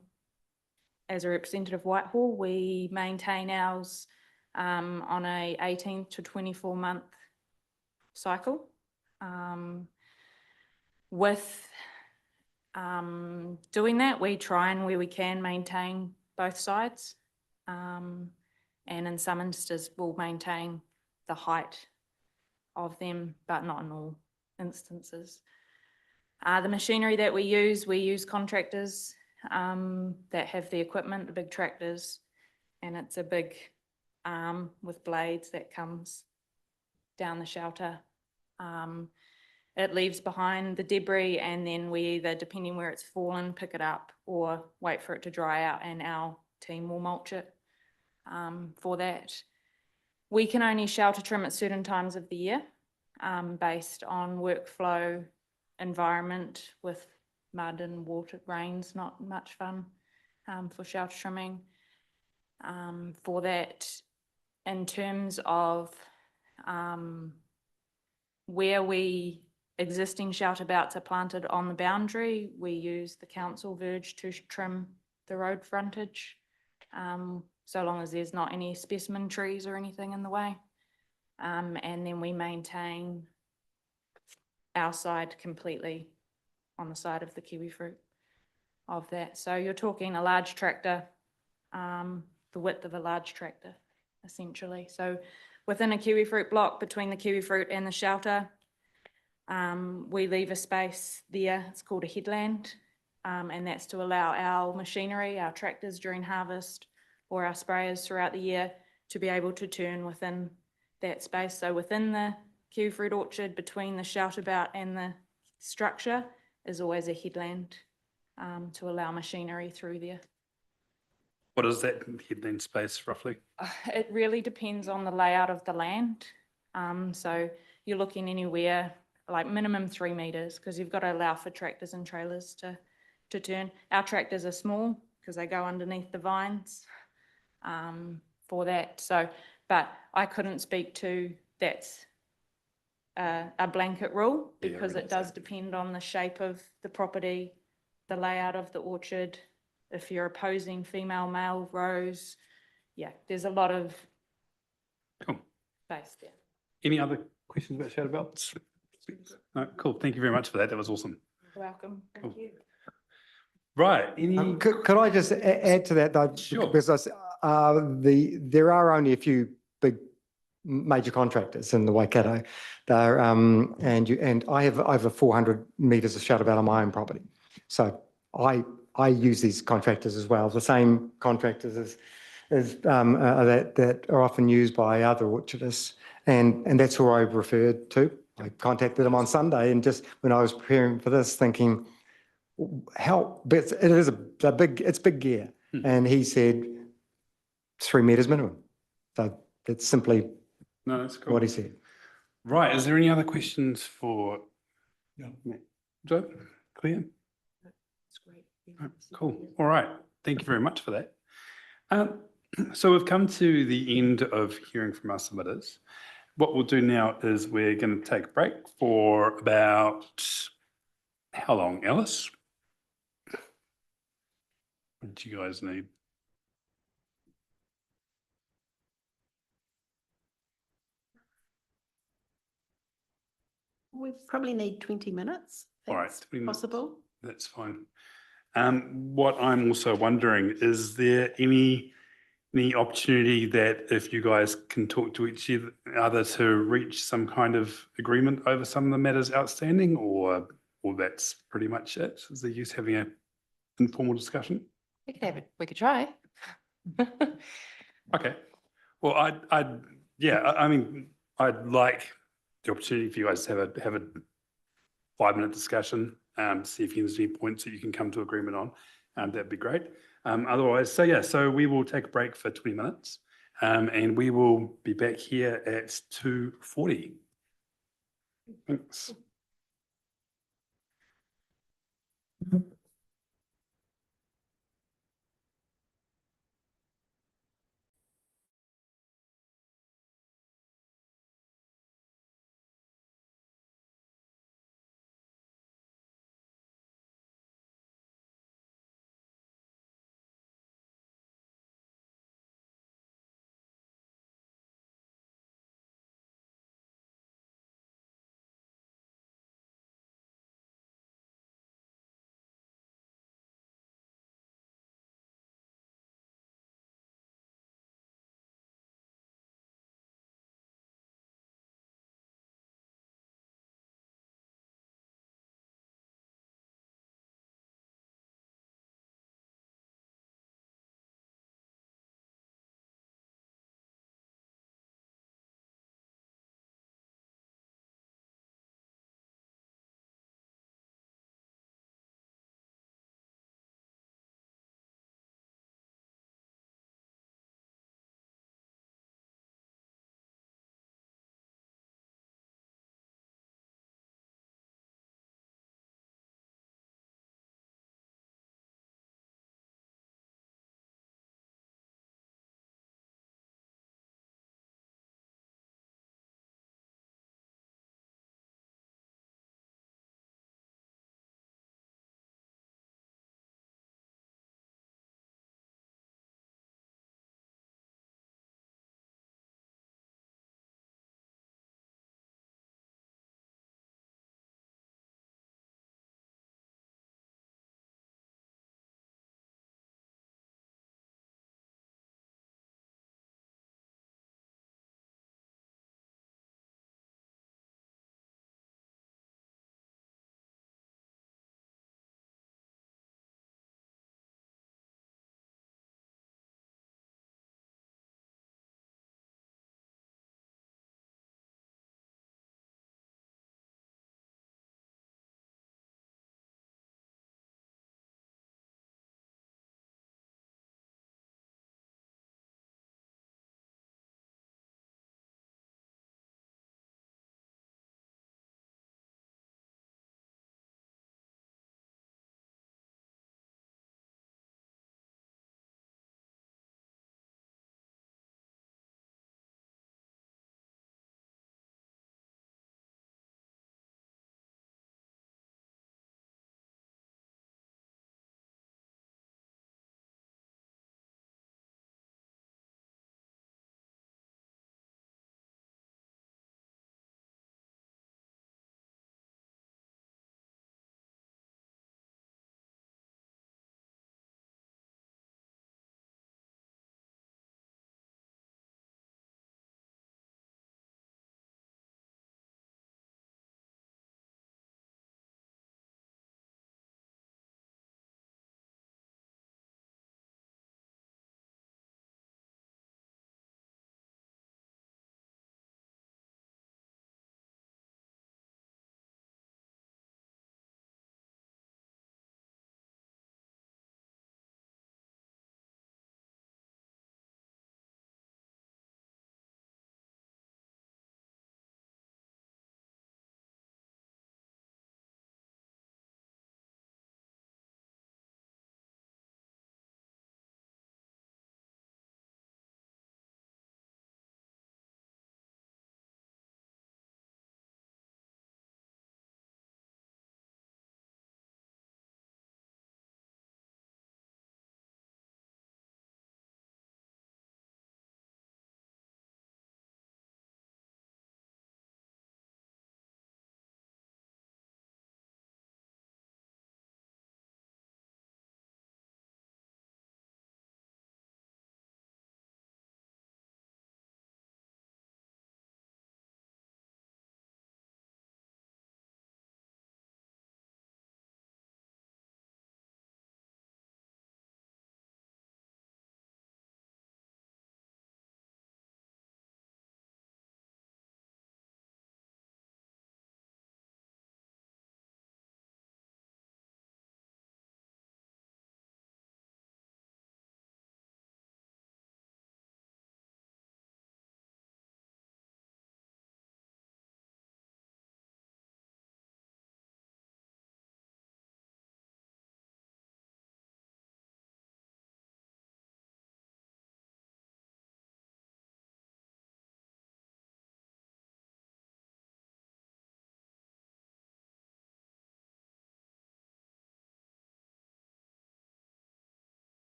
as a representative of Whitehall, we maintain ours on a 18 to 24 month cycle. With doing that, we try and where we can maintain both sides, and in some instances we'll maintain the height of them, but not in all instances. The machinery that we use contractors that have the equipment, the big tractors, and it's a big arm with blades that comes down the shelter. It leaves behind the debris, and then we either, depending where it's fallen, pick it up or wait for it to dry out, and our team will mulch it for that. We can only shelter trim at certain times of the year based on workflow environment with mud and water, rain's not much fun for shelter trimming. For that, in terms of where existing shelter belts are planted on the boundary, we use the council verge to trim the road frontage, so long as there's not any specimen trees or anything in the way. And then we maintain our side completely on the side of the kiwi fruit of that. So you're talking a large tractor, the width of a large tractor, essentially. So within a kiwi fruit block, between the kiwi fruit and the shelter, we leave a space there. It's called a headland, and that's to allow our machinery, our tractors during harvest, or our sprayers throughout the year to be able to turn within that space. So within the kiwi fruit orchard, between the shelter belt and the structure, is always a headland to allow machinery through there. What is that headland space roughly? It really depends on the layout of the land. So you're looking anywhere like minimum 3 meters, because you've got to allow for tractors and trailers to turn. Our tractors are small because they go underneath the vines for that. So, but I couldn't speak to that's a blanket rule, because it does depend on the shape of the property, the layout of the orchard. If you're opposing female, male rows, yeah, there's a lot of space there. Any other questions about shelter belts? No, cool. Thank you very much for that. That was awesome. You're welcome. Cool. Thank you. Right. Any? Could I just add to that though? Sure. Because there are only a few big major contractors in the Waikato. They're, and I have over 400 metres of shelter belt on my own property. So I use these contractors as well, the same contractors that are often used by other orchardists. And that's who I referred to. I contacted them on Sunday, and just when I was preparing for this, thinking, but it is it's big gear. And he said 3 meters minimum. So that's simply what he said. Right. Is there any other questions for Joe? Clear? That's great. Cool. All right. Thank you very much for that. So we've come to the end of hearing from our submitters. What we'll do now is we're going to take a break for about how long, Alice? What do you guys need? We probably need 20 minutes. All right, That's 20 minutes. possible. That's fine. What I'm also wondering, is there any opportunity that if you guys can talk to each other to reach some kind of agreement over some of the matters outstanding, or that's pretty much it? Is there use having an informal discussion? We could try. Okay. Well, I mean, I'd like the opportunity for you guys to have a 5-minute discussion, see if there's any points that you can come to agreement on. That'd be great. Otherwise, so we will take a break for 20 minutes, and we will be back here at 2:40. Thanks.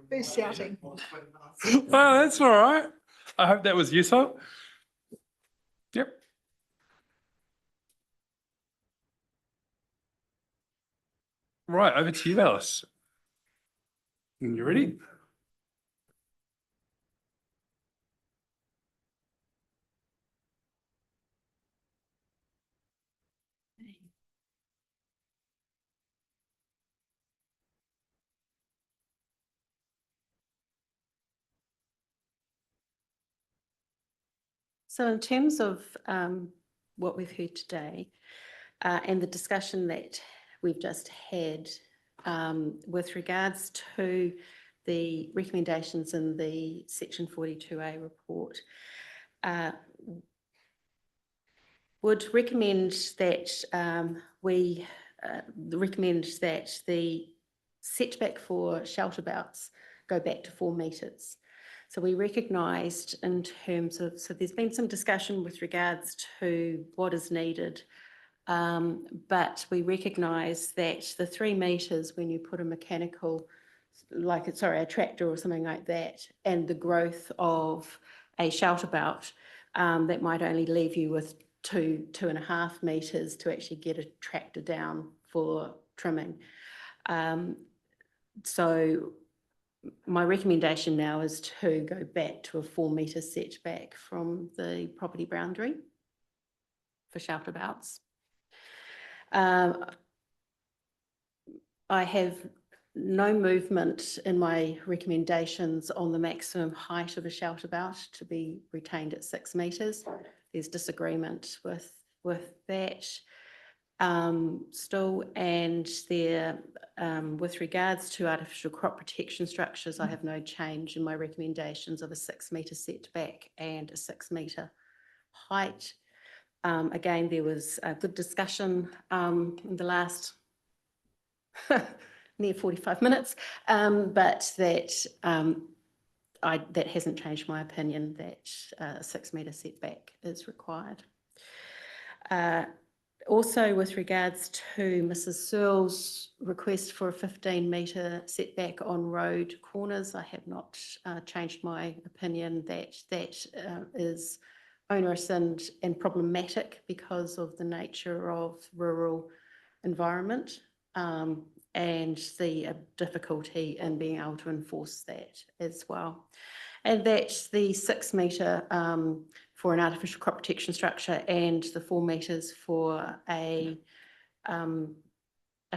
Who's shouting? Well, that's all right. I hope that was useful. Yep. Right, over to you, Alice. You ready? So in terms of what we've heard today and the discussion that we've just had with regards to the recommendations in the Section 42A report, would recommend that we recommend that the setback for shelter bouts go back to 4 metres. So we recognised in terms of, so there's been some discussion with regards to what is needed, but we recognise that the 3 metres when you put a mechanical, like, sorry, a tractor or something like that, and the growth of a shelter bout, that might only leave you with 2.5 metres to actually get a tractor down for trimming. So my recommendation now is to go back to a 4 metre setback from the property boundary for shelter bouts. I have no movement in my recommendations on the maximum height of a shelter bout to be retained at 6 metres. There's disagreement with that still, and there, with regards to artificial crop protection structures, I have no change in my recommendations of a 6 metre setback and a 6 metre height. Again, there was a good discussion in the last near 45 minutes, but that that hasn't changed my opinion that a 6 metre setback is required. Also, with regards to Mrs. Searle's request for a 15 metre setback on road corners, I have not changed my opinion that that is onerous and problematic because of the nature of rural environment and the difficulty in being able to enforce that as well. And that the 6 metre for an artificial crop protection structure and the 4 metres for a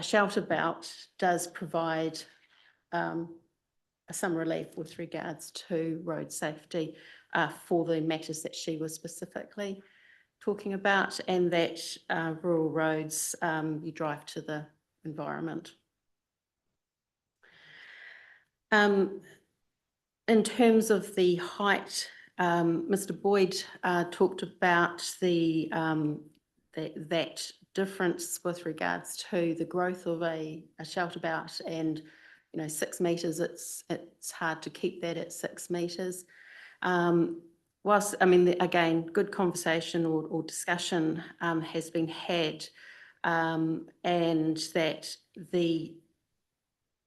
shelter bout does provide some relief with regards to road safety for the matters that she was specifically talking about, and that rural roads, you drive to the environment. In terms of the height, Mr. Boyd talked about that difference with regards to the growth of a shelter bout, and 6 metres. It's hard to keep that at 6 metres. Whilst, I mean, again, good conversation or discussion has been had, and that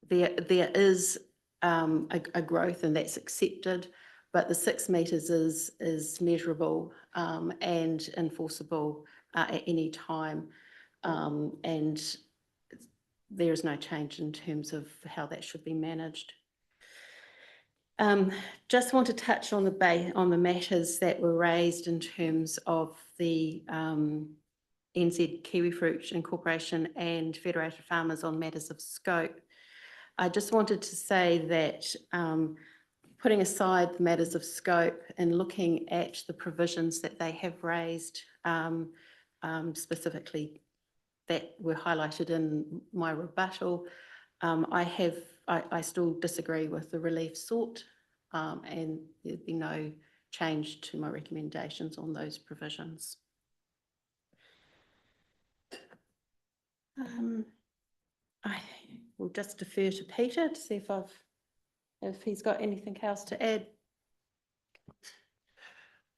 there is a growth and that's accepted, but the 6 metres is measurable and enforceable at any time, and there is no change in terms of how that should be managed. Just want to touch on the matters that were raised in terms of the NZ Kiwifruit Incorporation and Federated Farmers on matters of scope. I just wanted to say that putting aside the matters of scope and looking at the provisions that they have raised, specifically that were highlighted in my rebuttal, I still disagree with the relief sought, and there'd be no change to my recommendations on those provisions. I will just defer to Peter to see if he's got anything else to add.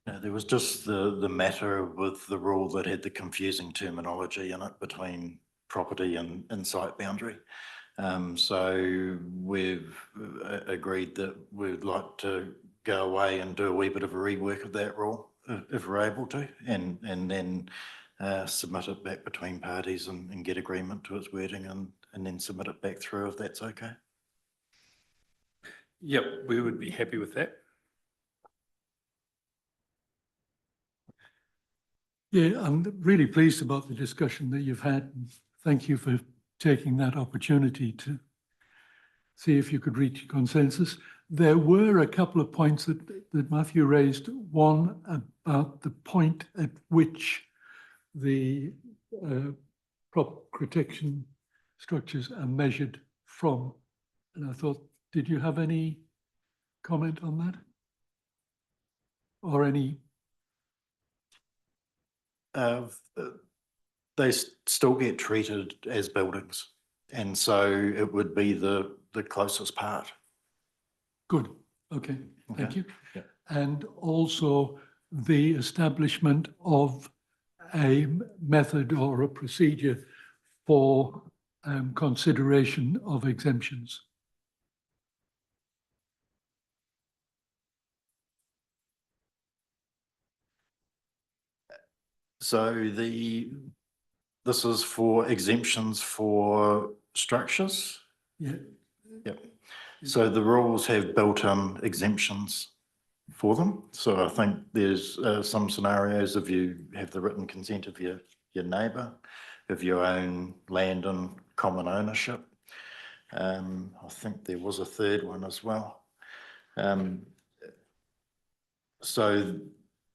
No, there was just the matter with the rule that had the confusing terminology in it between property and site boundary. So we've agreed that we'd like to go away and do a wee bit of a rework of that rule, if we're able to, and then submit it back between parties and get agreement to its wording and then submit it back through if that's okay. Yep, we would be happy with that. Yeah, I'm really pleased about the discussion that you've had. Thank you for taking that opportunity to see if you could reach consensus. There were a couple of points that Matthew raised. One about the point at which the crop protection structures are measured from. And I thought, did you have any comment on that? Or any? They still get treated as buildings. And so it would be the closest part. Good, okay, thank you. Yeah. And also the establishment of a method or a procedure for consideration of exemptions. So this is for exemptions for structures? Yeah. Yep. So the rules have built-in exemptions for them. So I think there's some scenarios if you have the written consent of your neighbour, if you own land in common ownership. I think there was a third one as well. So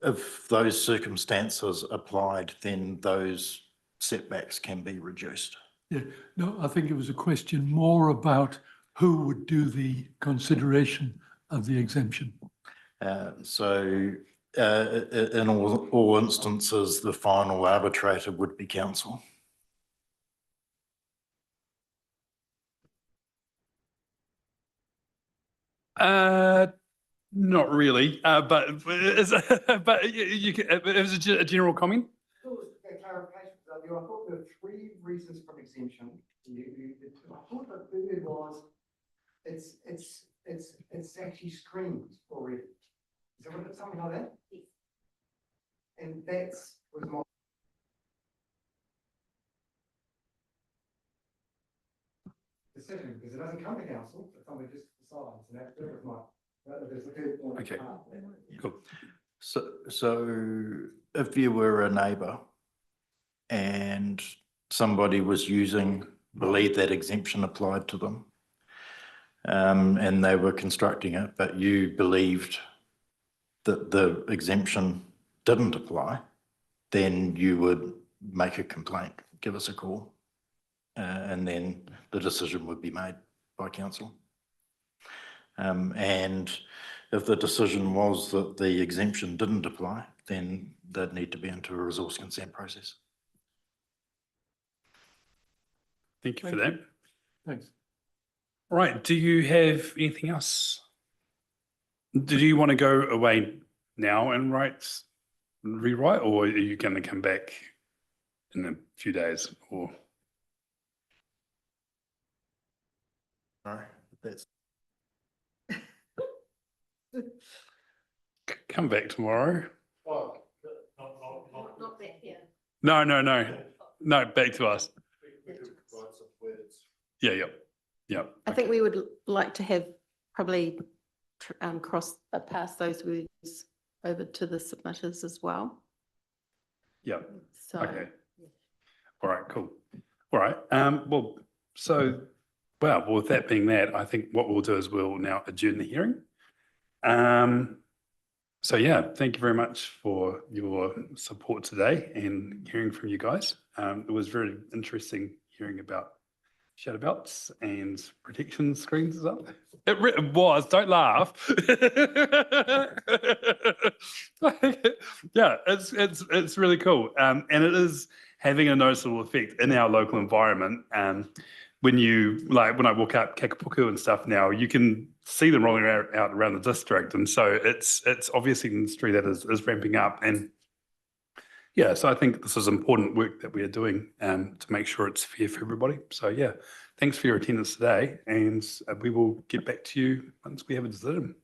if those circumstances applied, then those setbacks can be reduced. Yeah, no, I think it was a question more about who would do the consideration of the exemption. In all instances, the final arbitrator would be council. Not really, but it was a general comment. Clarification, I thought there were 3 reasons for exemption. I thought the third was it's actually screened already. Is it something like that? Yes. And that's was my decision, because it doesn't come to council, but somebody just decides, and that was my. Okay, cool. So if you were a neighbour and somebody was believed that exemption applied to them, and they were constructing it, but you believed that the exemption didn't apply, then you would make a complaint, give us a call, and then the decision would be made by council. And if the decision was that the exemption didn't apply, then they'd need to be into a resource consent process. Thank you for that. Thanks. All right, do you have anything else? Do you want to go away now and rewrite, or are you going to come back in a few days? Or No, that's. Come back tomorrow. Not back here. No, back to us. Yeah. I think we would like to have probably pass those words over to the submitters as well. Yeah. So. Okay. All right, cool. All right. Well, with that being that, I think what we'll do is we'll now adjourn the hearing. So yeah, thank you very much for your support today and hearing from you guys. It was very interesting hearing about shadow belts and protection screens as well. It was, don't laugh. Yeah, it's really cool. And it is having a noticeable effect in our local environment. When I walk up Kakapuku and stuff now, you can see them rolling out around the district. And so it's obviously an industry that is ramping up. And yeah, so I think this is important work that we are doing to make sure it's fair for everybody. So yeah, thanks for your attendance today, and we will get back to you once we have a decision.